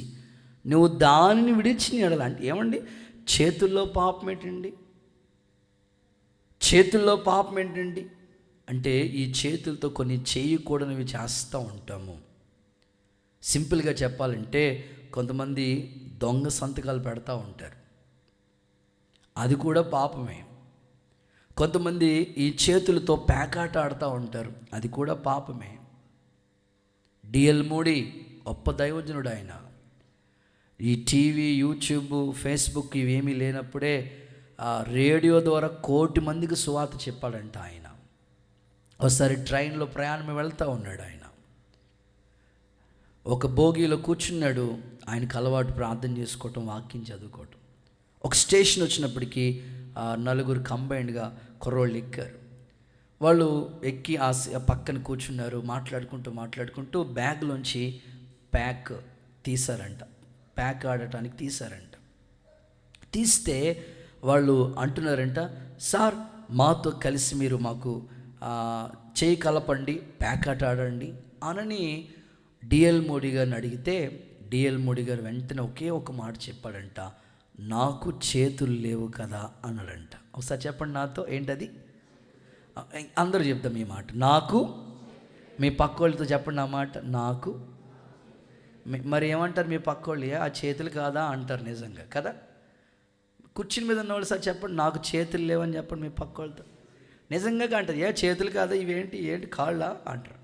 నువ్వు దానిని విడిచి ఎడల. అంటే ఏమండి, చేతుల్లో పాపం ఏంటండి, చేతుల్లో పాపం ఏంటండి అంటే ఈ చేతులతో కొన్ని చేయకూడనివి చేస్తూ ఉంటాము. సింపుల్గా చెప్పాలంటే కొంతమంది దొంగ సంతకాలు పెడతా ఉంటారు, అది కూడా పాపమే. కొంతమంది ఈ చేతులతో పేకాట ఆడుతూ ఉంటారు, అది కూడా పాపమే. డిఎల్ మూడి గొప్ప దైవజనుడు ఆయన. ఈ టీవీ, యూట్యూబ్, ఫేస్బుక్ ఇవేమీ లేనప్పుడే రేడియో ద్వారా 1,000,000 మందికి సువార్త చెప్పాడంట ఆయన. ఒకసారి ట్రైన్లో ప్రయాణం వెళ్తూ ఉన్నాడు ఆయన. ఒక బోగీలో కూర్చున్నాడు. ఆయనకు అలవాటు ప్రార్థన చేసుకోవటం, వాక్యం చదువుకోవటం. ఒక స్టేషన్ వచ్చినప్పటికీ 4 కంబైన్డ్గా కుర్రోళ్ళు ఎక్కారు. వాళ్ళు ఎక్కి ఆ పక్కన కూర్చున్నారు. మాట్లాడుకుంటూ బ్యాగ్లోంచి ప్యాక్ తీశారంట. ప్యాక్ ఆడటానికి తీశారంట. తీస్తే వాళ్ళు అంటున్నారంట, సార్ మాతో కలిసి మీరు మాకు చేయి కలపండి, ప్యాక్ ఆట ఆడండి అనని డిఎల్ మోడీ గారిని అడిగితే, డిఎల్ మోడీ గారు వెంటనే ఒకే ఒక మాట చెప్పాడంట, నాకు చేతులు లేవు కదా అన్నాడంట. ఒకసారి చెప్పండి నాతో, ఏంటది? అందరూ చెప్తాం ఈ మాట, నాకు. మీ పక్క వాళ్ళతో చెప్పండి ఆ మాట, నాకు. మరి ఏమంటారు మీ పక్క వాళ్ళు? ఆ చేతులు కాదా అంటారు, నిజంగా కదా. కుర్చీ మీద ఉన్న వాళ్ళు సార్ చెప్పండి, నాకు చేతులు లేవని చెప్పండి మీ పక్క వాళ్ళతో. నిజంగా అంటారు, చేతులు కాదా ఏంటి కాళ్ళ అంటారు.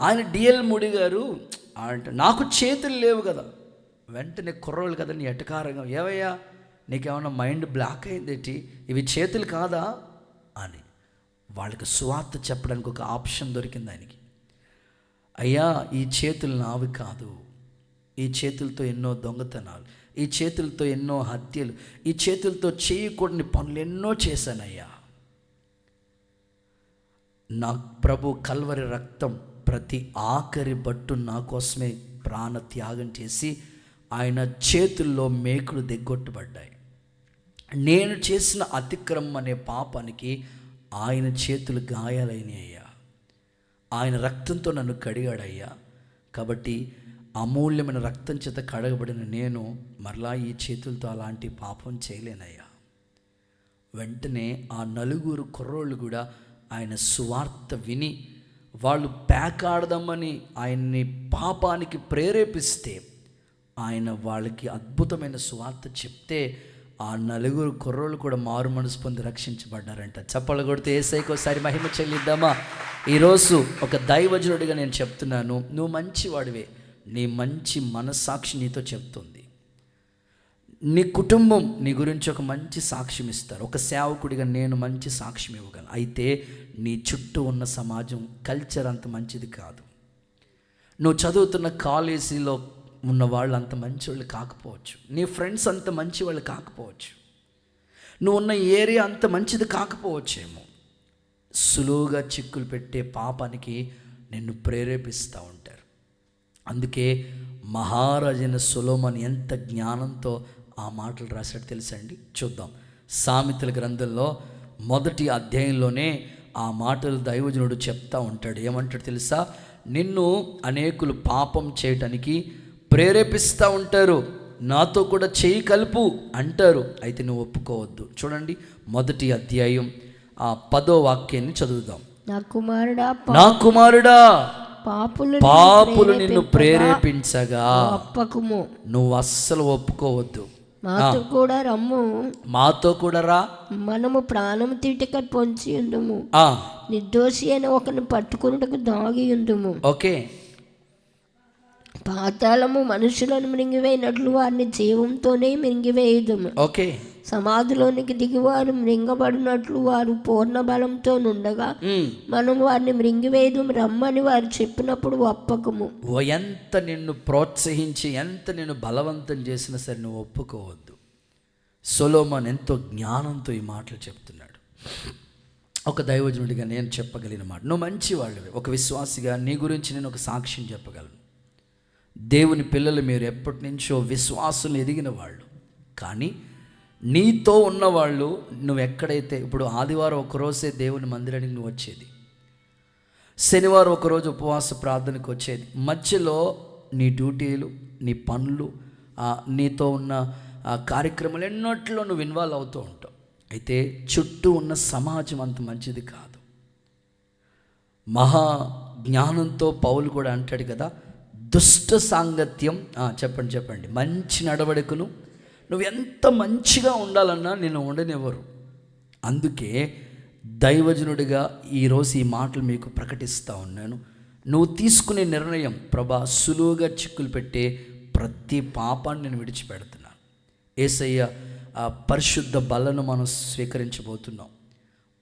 ఆయన డిఎల్ మోడీ గారు అంటారు, నాకు చేతులు లేవు కదా. వెంటనే కుర్రోళ్ళు కదా నీ ఎటకారంగా, ఏవయ్యా నీకేమన్నా మైండ్ బ్లాక్ అయిందేంటి, ఇవి చేతులు కాదా అని వాళ్ళకి సువార్త చెప్పడానికి ఒక ఆప్షన్ దొరికింది ఆయనకి. అయ్యా ఈ చేతులు నావి కాదు, ఈ చేతులతో ఎన్నో దొంగతనాలు, ఈ చేతులతో ఎన్నో హత్యలు, ఈ చేతులతో చేయకూడని పనులు ఎన్నో చేశానయ్యా. నా ప్రభు కల్వరి రక్తం ప్రతి ఆఖరి బట్టు నా కోసమే ప్రాణ త్యాగం చేసి ఆయన చేతుల్లో మేకులు దిగ్గొట్టబడ్డాయి. నేను చేసిన అతిక్రమం అనే పాపానికి ఆయన చేతులు గాయాలైనయ్యా. ఆయన రక్తంతో నన్ను కడిగాడయ్యా. కాబట్టి అమూల్యమైన రక్తం చేత కడగబడిన నేను మరలా ఈ చేతులతో అలాంటి పాపం చేయలేనయ్యా. వెంటనే ఆ 4 కుర్రోళ్ళు కూడా ఆయన సువార్త విని వాళ్ళు ప్యాక్ ఆడదామని ఆయన్ని పాపానికి ప్రేరేపిస్తే ఆయన వాళ్ళకి అద్భుతమైన సువార్త చెప్తే ఆ 4 కుర్రోళ్ళు కూడా మారు మనసు పొంది రక్షించబడ్డారంట. చప్పలు కొడితే యేసయ్యకి ఒకసారి మహిమ చెల్లిద్దామా? ఈరోజు ఒక దైవజనుడిగా నేను చెప్తున్నాను, నువ్వు మంచివాడివే, నీ మంచి మనస్సాక్షి నీతో చెప్తుంది. నీ కుటుంబం నీ గురించి ఒక మంచి సాక్ష్యం ఇస్తారు. ఒక సేవకుడిగా నేను మంచి సాక్ష్యం ఇవ్వగలను. అయితే నీ చుట్టూ ఉన్న సమాజం కల్చర్ అంత మంచిది కాదు. నువ్వు చదువుతున్న కాలేజీలో ఉన్న వాళ్ళు అంత మంచివాళ్ళు కాకపోవచ్చు, నీ ఫ్రెండ్స్ అంత మంచి వాళ్ళు కాకపోవచ్చు, నువ్వు ఉన్న ఏరియా అంత మంచిది కాకపోవచ్చేమో. సులువుగా చిక్కులు పెట్టే పాపానికి నిన్ను ప్రేరేపిస్తూ ఉంటారు. అందుకే మహారాజైన సొలొమోను ఎంత జ్ఞానంతో ఆ మాటలు రాశాడు తెలుసండి. చూద్దాం. సామెతల గ్రంథంలో 1వ అధ్యాయంలోనే ఆ మాటలు దైవజనుడు చెప్తా ఉంటాడు. ఏమంటాడు తెలుసా? నిన్ను అనేకులు పాపం చేయటానికి ప్రేరేపిస్తూ ఉంటారు, నాతో కూడా చేయి కలుపు అంటారు, అయితే నువ్వు ఒప్పుకోవద్దు. చూడండి 1వ అధ్యాయం 10వ వాక్యాన్ని చదువుదాం. నా కుమారుడా పాపులు నిన్ను ప్రేరేపించగా నువ్వు అస్సలు ఒప్పుకోవద్దు.
మాతో కూడా రమ్ము,
మాతో కూడా రా,
మనము ప్రాణము తీటక పొంచి ఉండుము, నిర్దోషి అయిన ఒకరిని పట్టుకున్నటకు దాగి ఉండుము.
ఓకే.
పాతాళము మనుషులను మృంగివేయినట్లు వారిని జీవంతోనే మృంగివేయుదుము.
ఓకే.
సమాధిలోనికి దిగివారు మృంగబడినట్లు వారు పూర్ణ బలంతో నుండగా మనం వారిని మృంగివేయదు రమ్మని వారు చెప్పినప్పుడు ఒప్పకము.
ఎంత నిన్ను ప్రోత్సహించి ఎంత నిన్ను బలవంతం చేసినా సరే నువ్వు ఒప్పుకోవద్దు. సొలొమోను ఎంతో జ్ఞానంతో ఈ మాటలు చెప్తున్నాడు. ఒక దైవజనుడిగా నేను చెప్పగలిగిన మాట, నువ్వు మంచివాళ్ళవి, ఒక విశ్వాసిగా నీ గురించి నేను ఒక సాక్ష్యం చెప్పగలను. దేవుని పిల్లలు మీరు ఎప్పటి నుంచో విశ్వాసులు ఎదిగిన వాళ్ళు, కానీ నీతో ఉన్నవాళ్ళు, నువ్వు ఎక్కడైతే ఇప్పుడు ఆదివారం ఒకరోజే దేవుని మందిరానికి నువ్వు వచ్చేది, శనివారం ఒకరోజు ఉపవాస ప్రార్థనకు వచ్చేది, మధ్యలో నీ డ్యూటీలు, నీ పనులు, నీతో ఉన్న కార్యక్రమాలు ఎన్నోట్లో నువ్వు ఇన్వాల్వ్ అవుతూ ఉంటావు. అయితే చుట్టూ ఉన్న సమాజం అంత మంచిది కాదు. మహా జ్ఞానంతో పౌలు కూడా అంటాడు కదా, దుష్ట సాంగత్యం, చెప్పండి, మంచి నడవడికను, నువ్వు ఎంత మంచిగా ఉండాలన్నా నేను ఉండనివ్వరు. అందుకే దైవజనుడిగా ఈరోజు ఈ మాటలు మీకు ప్రకటిస్తూ ఉన్నాను. నువ్వు తీసుకునే నిర్ణయం, ప్రభా సులువుగా చిక్కులు పెట్టే ప్రతి పాపాన్ని నేను విడిచిపెడుతున్నాను. యేసయ్య పరిశుద్ధ బలను మనం స్వీకరించబోతున్నాం,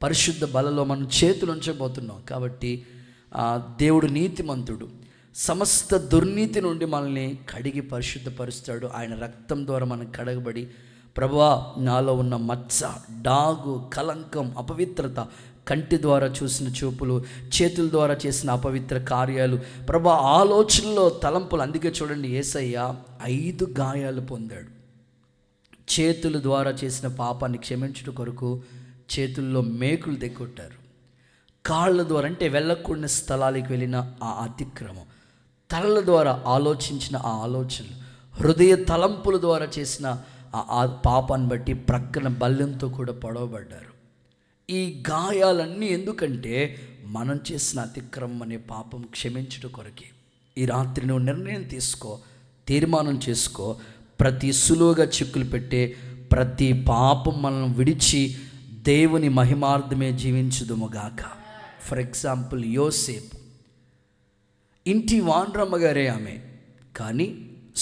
పరిశుద్ధ బలలో మనం చేతులు ఉంచబోతున్నాం. కాబట్టి దేవుడు నీతిమంతుడు, సమస్త దుర్నీతి నుండి మనల్ని కడిగి పరిశుద్ధపరుస్తాడు. ఆయన రక్తం ద్వారా మనం కడగబడి, ప్రభువా నాలో ఉన్న మచ్చ, డాగు, కలంకం, అపవిత్రత, కంటి ద్వారా చూసిన చూపులు, చేతుల ద్వారా చేసిన అపవిత్ర కార్యాలు, ప్రభువా ఆలోచనలో తలంపులు, అందుకే చూడండి యేసయ్య 5 గాయాలు పొందాడు. చేతుల ద్వారా చేసిన పాపాన్ని క్షమించుట కొరకు చేతుల్లో మేకులు దిగొట్టారు. కాళ్ళ ద్వారా అంటే వెళ్ళకూడని స్థలాలకు వెళ్ళిన ఆ అతిక్రమం, తలల ద్వారా ఆలోచించిన ఆ ఆలోచనలు, హృదయ తలంపుల ద్వారా చేసిన ఆ పాపాన్ని బట్టి ప్రక్కన బల్లెంతో కూడా పొడవబడ్డారు. ఈ గాయాలన్నీ ఎందుకంటే మనం చేసిన అతిక్రమం అనే పాపం క్షమించుట కొరకే. ఈ రాత్రి నువ్వు నిర్ణయం తీసుకో, తీర్మానం చేసుకో, ప్రతి సులువుగా చిక్కులు పెట్టే ప్రతి పాపం మనం విడిచి దేవుని మహిమార్థమే జీవించుదుముగాక. ఫర్ ఎగ్జాంపుల్ యోసేపు, ఇంటి వానరమ్మ గారే ఆమె, కానీ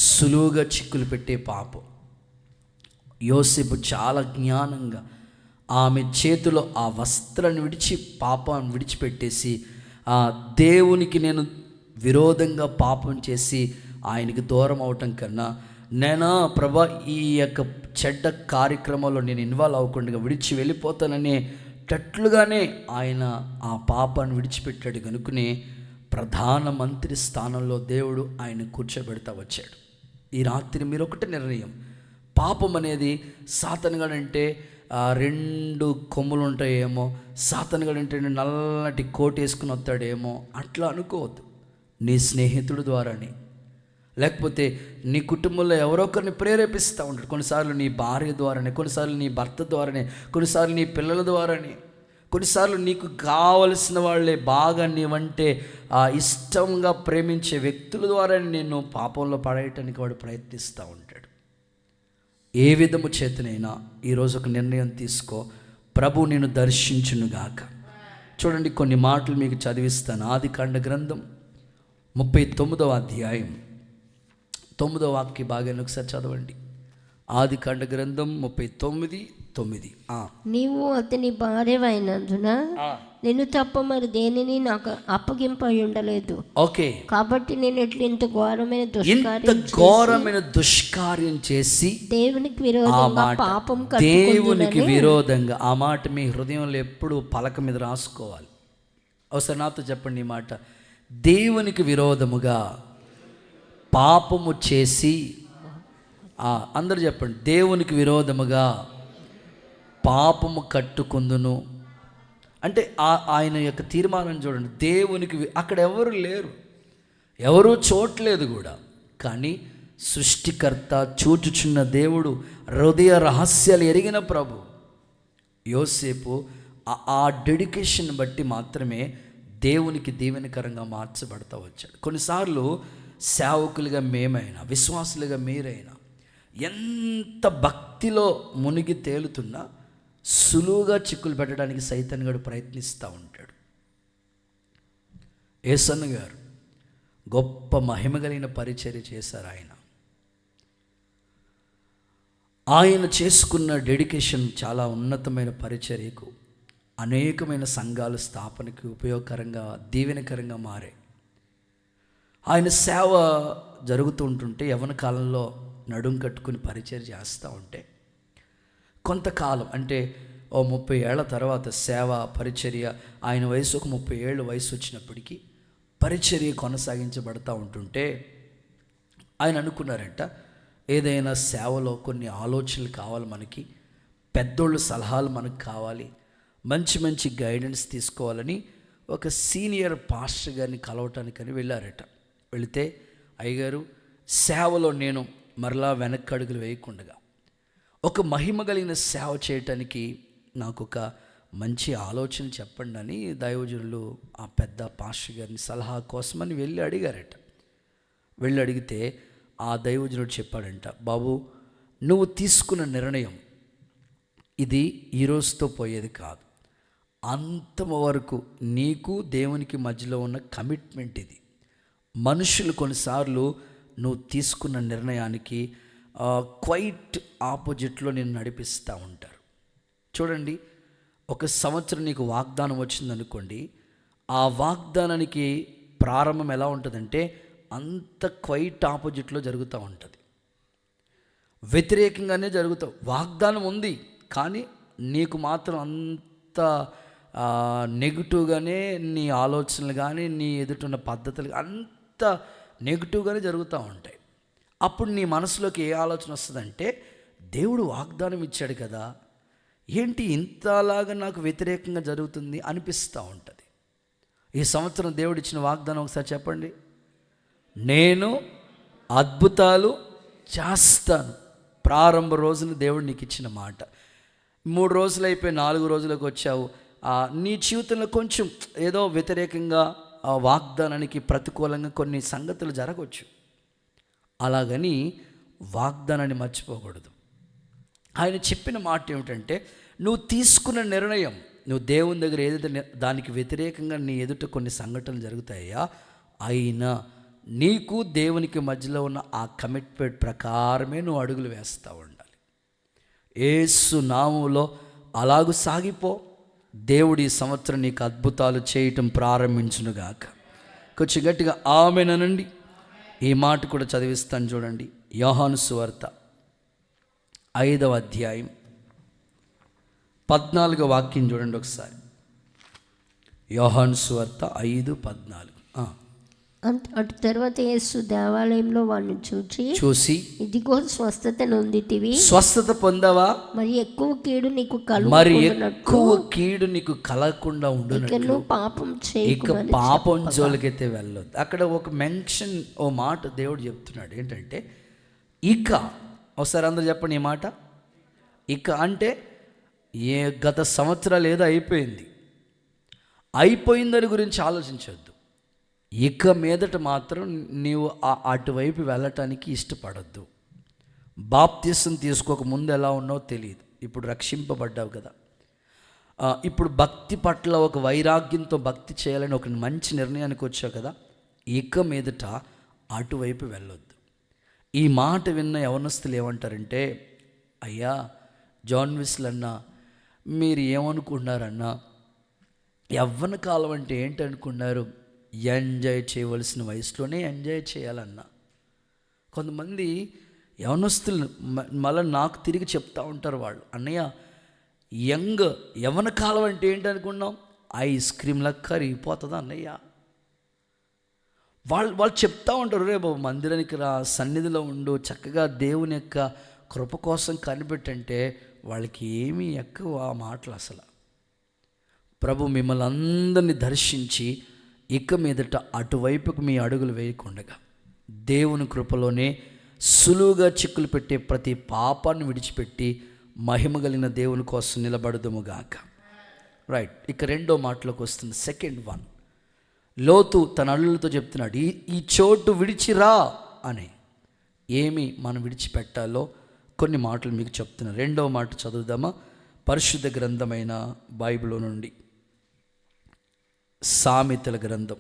సులువుగా చిక్కులు పెట్టే పాపం. యోసేపు చాలా జ్ఞానంగా ఆమె చేతిలో ఆ వస్త్రాన్ని విడిచి పాపాన్ని విడిచిపెట్టేసి, దేవునికి నేను విరోధంగా పాపం చేసి ఆయనకి దూరం అవటం కన్నా, నేను ప్రభా ఈ యొక్క చెడ్డ కార్యక్రమంలో నేను ఇన్వాల్వ్ అవ్వకుండా విడిచి వెళ్ళిపోతాననే టట్లుగానే ఆయన ఆ పాపాన్ని విడిచిపెట్టాడు. కనుకనే ప్రధానమంత్రి స్థానంలో దేవుడు ఆయన కూర్చోబెడతా వచ్చాడు. ఈ రాత్రి మీరు ఒకటి నిర్ణయం, పాపం అనేది సాతానుగాడంటే 2 కొమ్ములు ఉంటాయేమో, సాతానుగాడంటే నల్లటి కోట్ వేసుకుని వస్తాడేమో, అట్లా అనుకోవద్దు. నీ స్నేహితుడి ద్వారానే, లేకపోతే నీ కుటుంబంలో ఎవరో ఒకరిని ప్రేరేపిస్తూ ఉంటాడు. కొన్నిసార్లు నీ భార్య ద్వారానే, కొన్నిసార్లు నీ భర్త ద్వారానే, కొన్నిసార్లు నీ పిల్లల ద్వారానే, కొన్నిసార్లు నీకు కావలసిన వాళ్ళే, బాగా నీవంటే ఇష్టంగా ప్రేమించే వ్యక్తుల ద్వారా నేను పాపంలో పడేయటానికి వాడు ప్రయత్నిస్తూ ఉంటాడు. ఏ విధము చేతనైనా ఈరోజు ఒక నిర్ణయం తీసుకో, ప్రభు నేను దర్శించునుగాక. చూడండి కొన్ని మాటలు మీకు చదివిస్తాను. ఆదికాండ గ్రంథం 39వ అధ్యాయం 9వ వాక్య భాగాన్ని ఒకసారి చదవండి. ఆదికాండ గ్రంథం 39:9.
నీవు అతని భార్యవైనందున నేను తప్ప మరి దేనిని నాకు అప్పగింపై ఉండలేదు.
ఓకే,
కాబట్టి నేను ఇంత ఘోరమైన దుష్కార్యం చేసి దేవునికి విరోధంగా పాపం
దేవునికి విరోధంగా. ఆ మాట మీ హృదయంలో ఎప్పుడు పలక మీద రాసుకోవాలి. ఒకసారి నాతో చెప్పండి ఈ మాట, దేవునికి విరోధముగా పాపము చేసి. అందరూ చెప్పండి, దేవునికి విరోధముగా పాపము కట్టుకుందును. అంటే ఆయన యొక్క తీర్మానం చూడండి. దేవునికి అక్కడ ఎవరు లేరు, ఎవరూ చూడలేదు కూడా, కానీ సృష్టికర్త, చూచుచున్న దేవుడు, హృదయ రహస్యాలు ఎరిగిన ప్రభు యోసేపు ఆ డెడికేషన్ బట్టి మాత్రమే దేవునికి దీవెనకరంగా మార్చబడతా వచ్చాడు. కొన్నిసార్లు సేవకులుగా మేమైనా, విశ్వాసులుగా మీరైనా ఎంత భక్తిలో మునిగి తేలుతున్నా సులువుగా చిక్కులు పెట్టడానికి సైతాన్ గారు ప్రయత్నిస్తూ ఉంటాడు. యేసన్న గారు గొప్ప మహిమ కలిగిన పరిచర్య చేశారు. ఆయన చేసుకున్న డెడికేషన్ చాలా ఉన్నతమైన పరిచర్యకు, అనేకమైన సంఘాల స్థాపనకి ఉపయోగకరంగా, దీవెనకరంగా మారాయి. ఆయన సేవ జరుగుతూ ఉంటుంటే యవ్వన కాలంలో నడుం కట్టుకుని పరిచర్య చేస్తూ ఉంటే, కొంతకాలం అంటే 30 ఏళ్ల తర్వాత సేవ పరిచర్య, ఆయన వయసు ఒక 30 ఏళ్ళు వయసు వచ్చినప్పటికీ పరిచర్య కొనసాగించబడతా ఉంటుంటే ఆయన అనుకున్నారంట, ఏదైనా సేవలో కొన్ని ఆలోచనలు కావాలి మనకి, పెద్దోళ్ళ సలహాలు మనకు కావాలి, మంచి మంచి గైడెన్స్ తీసుకోవాలని ఒక సీనియర్ పాస్టర్ గారిని కలవటానికని వెళ్ళారట. వెళితే, అయ్యగారు సేవలో నేను మరలా వెనక్కి అడుగులు వేయకుండా ఒక మహిమ కలిగిన సేవ చేయటానికి నాకు ఒక మంచి ఆలోచన చెప్పండి అని దైవజనులు ఆ పెద్ద పాస్టర్ గారిని సలహా కోసమని వెళ్ళి అడిగారట. వెళ్ళి అడిగితే ఆ దైవజనుడు చెప్పాడంట, బాబు నువ్వు తీసుకున్న నిర్ణయం ఇది ఈ రోజుతో పోయేది కాదు, అంతం వరకు నీకు దేవునికి మధ్యలో ఉన్న కమిట్మెంట్ ఇది. మనుషులు కొన్నిసార్లు నువ్వు తీసుకున్న నిర్ణయానికి క్వైట్ ఆపోజిట్లో నేను నడిపిస్తూ ఉంటారు. చూడండి, ఒక సంవత్సరం నీకు వాగ్దానం వచ్చిందనుకోండి, ఆ వాగ్దానానికి ప్రారంభం ఎలా ఉంటుందంటే అంత క్వైట్ ఆపోజిట్లో జరుగుతూ ఉంటుంది, వ్యతిరేకంగానే జరుగుతావు. వాగ్దానం ఉంది కానీ నీకు మాత్రం అంత నెగిటివ్గానే నీ ఆలోచనలు కానీ నీ ఎదుటిన్న పద్ధతులు అంత నెగిటివ్గానే జరుగుతూ ఉంటాయి. అప్పుడు నీ మనసులోకి ఏ ఆలోచన వస్తుందంటే, దేవుడు వాగ్దానం ఇచ్చాడు కదా, ఏంటి ఇంతలాగా నాకు వ్యతిరేకంగా జరుగుతుంది అనిపిస్తూ ఉంటుంది. ఈ సంవత్సరం దేవుడు ఇచ్చిన వాగ్దానం ఒకసారి చెప్పండి, నేను అద్భుతాలు చేస్తాను. ప్రారంభ రోజున దేవుడు నీకు ఇచ్చిన మాట. 3 రోజులు అయిపోయి 4 రోజులకు వచ్చావు, నీ జీవితంలో కొంచెం ఏదో వ్యతిరేకంగా ఆ వాగ్దానానికి ప్రతికూలంగా కొన్ని సంగతులు జరగవచ్చు. అలాగని వాగ్దానాన్ని మర్చిపోకూడదు. ఆయన చెప్పిన మాట ఏమిటంటే, నువ్వు తీసుకున్న నిర్ణయం, నువ్వు దేవుని దగ్గర ఏదైతే దానికి వ్యతిరేకంగా నీ ఎదుట కొన్ని సంఘటనలు జరుగుతాయా, అయినా నీకు దేవునికి మధ్యలో ఉన్న ఆ కమిట్మెంట్ ప్రకారమే నువ్వు అడుగులు వేస్తూ ఉండాలి. యేసు నామములో అలాగూ సాగిపో. దేవుడు ఈ సంవత్సరం నీకు అద్భుతాలు చేయటం ప్రారంభించునుగాక. కొంచెం గట్టిగా ఆమేనండి. ఈ మాట కూడా చదివిస్తాను చూడండి. యోహాను సువార్త 5వ అధ్యాయం 14వ వాక్యం చూడండి ఒకసారి. యోహాను సువార్త 5:14.
అటు తర్వాత యేసు దేవాలయంలో వాడిని చూసి, ఇదిగో స్వస్థత నొందితివి,
స్వస్థత పొందావా,
మరి ఎక్కువ కీడు నీకు కలగకుండా ఉండునట్లు
ఇక పాపం జోలికైతే వెళ్ళొద్దు. అక్కడ ఒక మెన్షన్, ఓ మాట దేవుడు చెప్తున్నాడు ఏంటంటే, ఇక ఒకసారి అందరూ చెప్పండి ఈ మాట. ఇక అంటే గత సంవత్సరాలు ఏదో అయిపోయిందని గురించి ఆలోచించొద్దు. ఇక మీదట మాత్రం నీవు అటువైపు వెళ్ళటానికి ఇష్టపడద్దు. బాప్తిసం తీసుకోక ముందు ఎలా ఉన్నావో తెలియదు, ఇప్పుడు రక్షింపబడ్డావు కదా, ఇప్పుడు భక్తి పట్ల ఒక వైరాగ్యంతో భక్తి చేయాలని ఒక మంచి నిర్ణయానికి వచ్చావు కదా, ఇక మీదట అటువైపు వెళ్ళొద్దు. ఈ మాట విన్న యవనస్తులు ఏమంటారంటే, అయ్యా జాన్ వెస్లీ అన్నా, మీరు ఏమనుకుంటున్నారన్నా, యవ్వన కాలం అంటే ఏంటి అనుకున్నారు, ఎంజాయ్ చేయవలసిన వయసులోనే ఎంజాయ్ చేయాలన్నా. కొంతమంది యవనస్తులు మళ్ళీ నాకు తిరిగి చెప్తా ఉంటారు వాళ్ళు, అన్నయ్య యవ్వన కాలం అంటే ఏంటి అనుకున్నాం, ఐస్ క్రీమ్లా కరిగిపోతుంది అన్నయ్య. వాళ్ళు చెప్తా ఉంటారు, రే బాబు మందిరానికి రా, సన్నిధిలో ఉండు, చక్కగా దేవుని యొక్క కృప కోసం కనిపెట్టంటే వాళ్ళకి ఏమీ ఎక్కువ ఆ మాటలు అసలు. ప్రభు మిమ్మల్ని అందరినీ దర్శించి ఇక మీదట అటువైపుకు మీ అడుగులు వేయకుండగా దేవుని కృపలోనే సులువుగా చిక్కులు పెట్టే ప్రతి పాపాన్ని విడిచిపెట్టి మహిమ కలిగిన దేవుని కోసం నిలబడదుముగాక. రైట్, ఇక 2వ మాటలోకి వస్తుంది. సెకండ్ వన్, లోతు తన అల్లులతో చెప్తున్నాడు, ఈ చోటు విడిచిరా అని. ఏమి మనం విడిచిపెట్టాలో కొన్ని మాటలు మీకు చెప్తున్నాను. 2వ మాట చదువుదామా? పరిశుద్ధ గ్రంథమైన బైబిల్ నుండి సామెతల గ్రంథం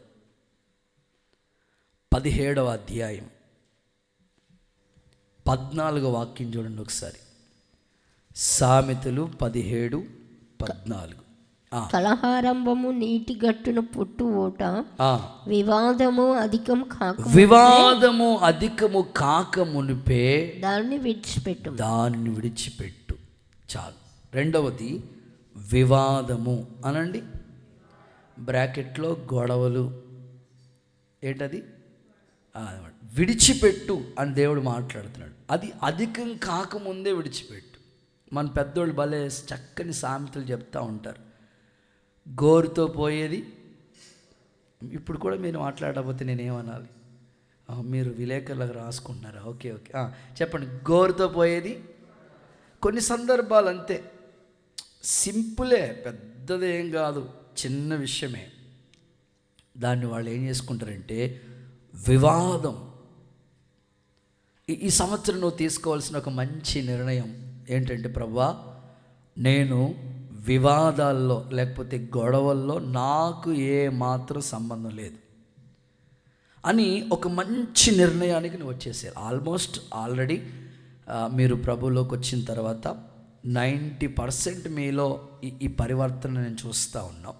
17వ అధ్యాయం 14వ వాక్యం చూడండి ఒకసారి. సామెతలు 17:14.
కలహారంభము నీటి గట్టున పుట్టు ఓట, వివాదము అధికము కాక మునిపే దాన్ని విడిచిపెట్టు.
చాలు. 2వది వివాదము అనండి, బ్రాకెట్లో గొడవలు. ఏంటది? విడిచిపెట్టు అని దేవుడు మాట్లాడుతున్నాడు. అది అధికం కాకముందే విడిచిపెట్టు. మన పెద్దోళ్ళు భలే చక్కని సామెతలు చెప్తూ ఉంటారు. గోరుతో పోయేది, ఇప్పుడు కూడా మీరు మాట్లాడకపోతే నేనేమనాలి? మీరు విలేకరులకు రాసుకుంటున్నారా? ఓకే ఓకే, చెప్పండి. గోరుతో పోయేది. కొన్ని సందర్భాలు అంతే, సింపులే, పెద్దదేం కాదు, చిన్న విషయమే. దాన్ని వాళ్ళు ఏం చేసుకుంటారంటే వివాదం. ఈ సంవత్సరం నువ్వు తీసుకోవాల్సిన ఒక మంచి నిర్ణయం ఏంటంటే, ప్రభువా, నేను వివాదాల్లో లేకపోతే గొడవల్లో నాకు ఏ మాత్రం సంబంధం లేదు అని ఒక మంచి నిర్ణయానికి నువ్వు వచ్చేసారు. ఆల్రెడీ మీరు ప్రభువులోకి వచ్చిన తర్వాత 90% మీలో ఈ పరివర్తన నేను చూస్తూ ఉన్నాం.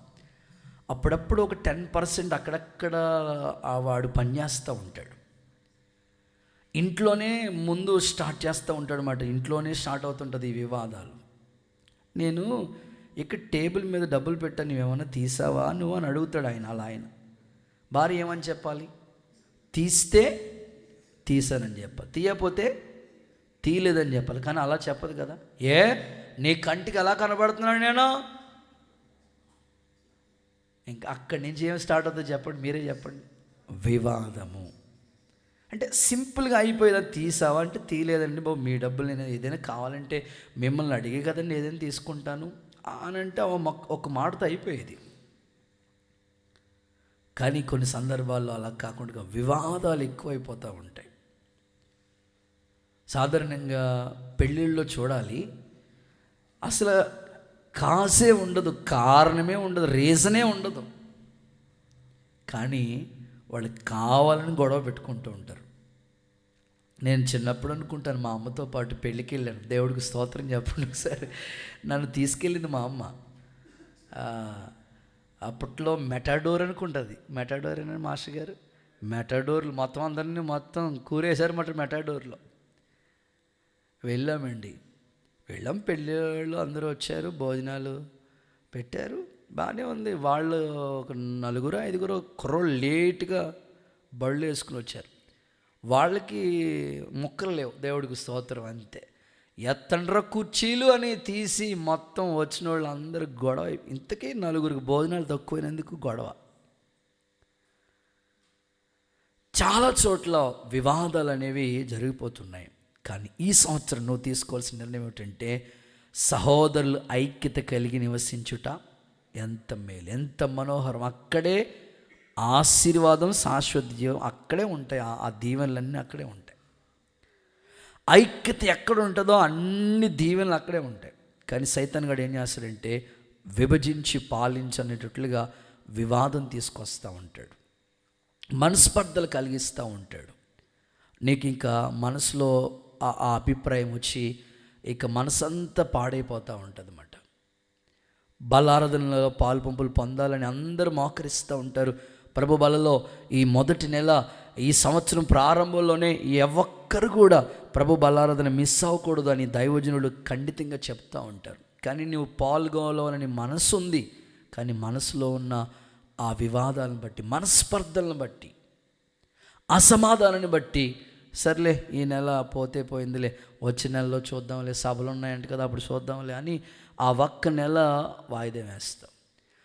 అప్పుడప్పుడు ఒక 10% అక్కడక్కడ వాడు పనిచేస్తూ ఉంటాడు. ఇంట్లోనే ముందు స్టార్ట్ చేస్తూ ఉంటాడు అన్నమాట. ఇంట్లోనే స్టార్ట్ అవుతుంటుంది ఈ వివాదాలు. నేను ఇక్కడ టేబుల్ మీద డబ్బులు పెట్టా, నువ్వేమన్నా తీసావా నువ్వు అని అడుగుతాడు ఆయన. అలా ఆయన భార్య ఏమని చెప్పాలి? తీస్తే తీసానని చెప్పాలి, తీయకపోతే తీయలేదని చెప్పాలి. కానీ అలా చెప్పదు కదా. నీ కంటికి ఎలా కనబడుతున్నాను నేను? ఇంకా అక్కడి నుంచి ఏం స్టార్ట్ అవుతుందో చెప్పండి, మీరే చెప్పండి. వివాదము. అంటే సింపుల్గా అయిపోయేది. తీసావా అంటే తీయలేదండి బాబు, మీ డబ్బులు నేను ఏదైనా కావాలంటే మిమ్మల్ని అడిగే కదండి ఏదైనా తీసుకుంటాను అని అంటే ఒక మాటతో అయిపోయేది. కానీ కొన్ని సందర్భాల్లో అలా కాకుండా వివాదాలు ఎక్కువైపోతూ ఉంటాయి. సాధారణంగా పెళ్ళిళ్ళలో చూడాలి, అసలు కాసే ఉండదు, కారణమే ఉండదు, రీజనే ఉండదు. కానీ వాళ్ళు కావాలని గొడవ పెట్టుకుంటూ ఉంటారు. నేను చిన్నప్పుడు అనుకుంటాను, మా అమ్మతో పాటు పెళ్ళికి వెళ్ళాను. దేవుడికి స్తోత్రం చెప్పండి. ఒకసారి నన్ను తీసుకెళ్ళింది మా అమ్మ. అప్పట్లో మెటాడోర్ అనుకుంటుంది. మెటాడోర్ అని మాస్టర్ గారు, మెటాడోర్లు మొత్తం అందరినీ మొత్తం కూరేశారు మాట మెటాడోర్లో. వెళ్ళాం, పెళ్ళిళ్ళు అందరూ వచ్చారు, భోజనాలు పెట్టారు, బాగానే ఉంది. వాళ్ళు ఒక 4-5 కుర్రోళ్ళు లేట్గా బళ్ళు వేసుకుని వచ్చారు. వాళ్ళకి ముక్కలు లేవు, దేవుడికి స్తోత్రం, అంతే. ఎత్తండ్ర కుర్చీలు అని తీసి మొత్తం వచ్చిన వాళ్ళు అందరూ గొడవ. ఇంతకీ 4 భోజనాలు తక్కువైనందుకు గొడవ. చాలా చోట్ల వివాదాలు అనేవి జరిగిపోతున్నాయి. కానీ ఈ సంవత్సరం నువ్వు తీసుకోవాల్సిన నిర్ణయం ఏమిటంటే, సహోదరులు ఐక్యత కలిగి నివసించుట ఎంత మేలు, ఎంత మనోహరం. అక్కడే ఆశీర్వాదం, శాశ్వత జీవం అక్కడే ఉంటాయి. ఆ దీవెనలన్నీ అక్కడే ఉంటాయి. ఐక్యత ఎక్కడ ఉంటుందో అన్ని దీవెనలు అక్కడే ఉంటాయి. కానీ సైతాన్ గాడు ఏం చేస్తాడంటే, విభజించి పాలించనేటట్లుగా వివాదం తీసుకొస్తూ ఉంటాడు, మనస్పర్ధలు కలిగిస్తూ ఉంటాడు. నీకు ఇంకా మనసులో ఆ అభిప్రాయం వచ్చి ఇక మనసంతా పాడైపోతూ ఉంటుంది అన్నమాట. బలారాధనలో పాలు పంపులు పొందాలని అందరూ మోకరిస్తూ ఉంటారు. ప్రభు బలలో ఈ మొదటి నెల, ఈ సంవత్సరం ప్రారంభంలోనే ఒక్కరు కూడా ప్రభు బలారాధన మిస్ అవ్వకూడదు అని దైవజనులు ఖండితంగా చెప్తూ ఉంటారు. కానీ నువ్వు పాల్గొనాలని మనసు ఉంది, కానీ మనసులో ఉన్న ఆ వివాదాలను బట్టి, మనస్పర్ధలను బట్టి, అసమాధానాన్ని బట్టి, సర్లే ఈ నెల పోతే పోయిందిలే, వచ్చే నెలలో చూద్దాంలే, సభలు ఉన్నాయంట కదా అప్పుడు చూద్దాంలే అని ఆ ఒక్క నెల వాయిదా వేస్తాం.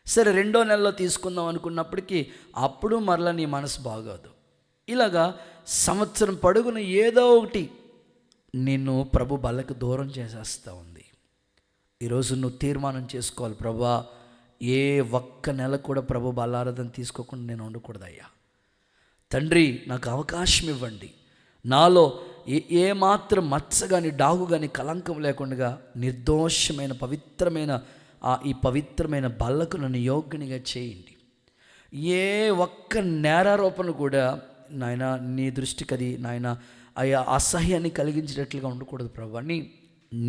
సరే, 2వ నెలలో తీసుకుందాం అనుకున్నప్పటికీ అప్పుడు మరలా నీ మనసు బాగోదు. ఇలాగా సంవత్సరం పొడుగున ఏదో ఒకటి నిన్ను ప్రభు బలకు దూరం చేసేస్తూ ఉంది. ఈరోజు నువ్వు తీర్మానం చేసుకోవాలి, ప్రభువా, ఏ ఒక్క నెల కూడా ప్రభు బలారాధన తీసుకోకుండా నేను ఉండకూడదయ్యా. తండ్రి, నాకు అవకాశం ఇవ్వండి. నాలో ఏ మాత్రం మచ్చ కానీ, డాగు కానీ, కలంకం లేకుండా నిర్దోషమైన పవిత్రమైన ఈ పవిత్రమైన బల్లకు నన్ను యోగ్యునిగా చేయండి. ఏ ఒక్క నేరారోపణ కూడా నాయన నీ దృష్టికి అది నాయన అయ్యా అసహ్యాన్ని కలిగించేటట్లుగా ఉండకూడదు ప్రభు అని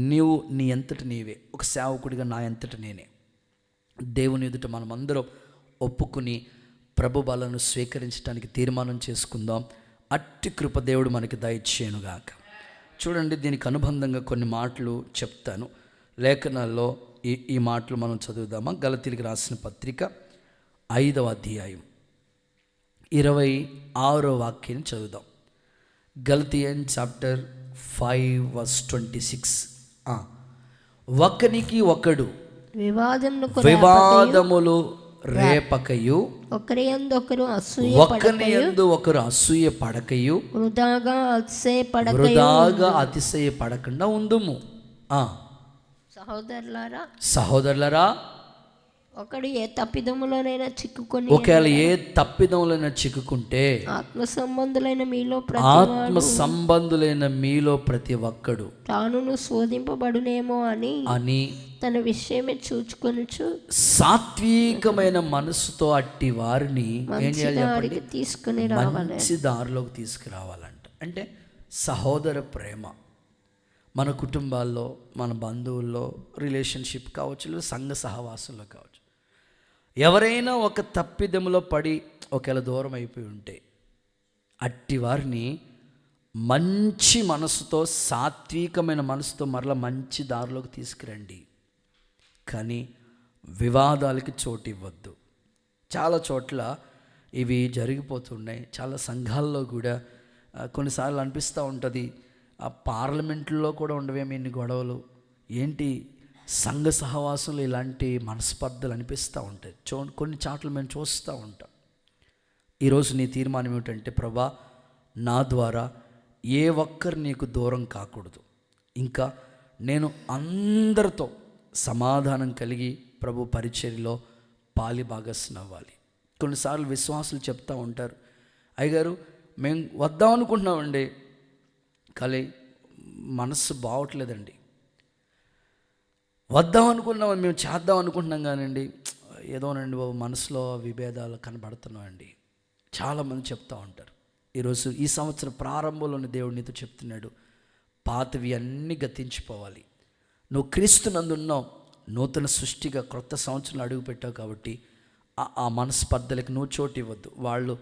నీవు నీ అంతట నీవే, ఒక సేవకుడిగా నా అంతట నేనే దేవుని ఎదుట మనమందరం ఒప్పుకుని ప్రభు బలను స్వీకరించడానికి తీర్మానం చేసుకుందాం. అట్టి కృప దేవుడు మనకి దయచేయునుగాక. చూడండి, దీనికి అనుబంధంగా కొన్ని మాటలు చెప్తాను. లేఖనాల్లో ఈ మాటలు మనం చదువుదామా? గలతీయులకు రాసిన పత్రిక 5వ అధ్యాయం 26వ వాక్యాన్ని చదువుదాం. గలతియన్ చాప్టర్ 5 verse 26. ఒకనికి ఒకడు
వివాదమునకు
వివాదములు రేపకయు
ఒకరి యందు ఒకరు అసూయ
ఒకని యందు ఒకరు అసూయ పడకయు
వృధాగా అతిశయపడక
వృధాగా అతిశయపడకుండా ఉందుము. సహోదరులారా
ఒకడు ఏ తప్పిదములోనైనా చిక్కుకొని
ఒకవేళ ఏ తప్పిదములైనా చిక్కుకుంటే
ఆత్మ సంబంధులైన మీలో ప్రతి ఒక్కడు తానును శోధింపబడునేమో అని తన విషయమే చూచుకొనుచు
సాత్వికమైన మనసుతో అట్టి వారిని ఏం చేయాలి?
తీసుకుని
మంచి దారిలోకి తీసుకురావాలంట. అంటే సహోదర ప్రేమ మన కుటుంబాల్లో, మన బంధువుల్లో, రిలేషన్షిప్ కావచ్చు, లేదా సంఘ సహవాసంలో కావచ్చు, ఎవరైనా ఒక తప్పిదములో పడి ఒకవేళ దూరం అయిపోయి ఉంటే అట్టి వారిని మంచి మనసుతో, సాత్వికమైన మనసుతో మరలా మంచి దారిలోకి తీసుకురండి. కానీ వివాదాలకి చోటు ఇవ్వద్దు. చాలా చోట్ల ఇవి జరిగిపోతున్నాయి. చాలా సంఘాల్లో కూడా కొన్నిసార్లు అనిపిస్తూ ఉంటుంది, ఆ పార్లమెంట్లో కూడా ఉండవేమి ఇన్ని గొడవలు, ఏంటి సంఘ సహవాసంలో ఇలాంటి మనస్పర్ధలు అనిపిస్తూ ఉంటాయి. కొన్ని చాట్లు మేము చూస్తూ ఉంటాం. ఈరోజు నీ తీర్మానం ఏమిటంటే, ప్రభా నా ద్వారా ఏ ఒక్కరు నీకు దూరం కాకూడదు, ఇంకా నేను అందరితో సమాధానం కలిగి ప్రభు పరిచర్యలో పాలి భాగస్వామి అవ్వాలి. కొన్నిసార్లు విశ్వాసులు చెప్తూ ఉంటారు, అయ్యగారు మేము వద్దాం అనుకుంటున్నామండి, కానీ మనస్సు బాగోట్లేదండి. వద్దాం అనుకున్నామని మేము చేద్దాం అనుకుంటున్నాం కానండి, ఏదోనండి బాబు మనసులో విభేదాలు కనబడుతున్నాయండి. చాలామంది చెప్తూ ఉంటారు. ఈరోజు ఈ సంవత్సరం ప్రారంభంలోని దేవుడు నీతో చెప్తున్నాడు, పాతవి అన్నీ గతించిపోవాలి. నువ్వు క్రీస్తునందున్నావు, నూతన సృష్టిగా క్రొత్త సంవత్సరంలో అడుగుపెట్టావు కాబట్టి ఆ మనస్పర్ధలకు నువ్వు చోటు ఇవ్వద్దు. వాళ్ళు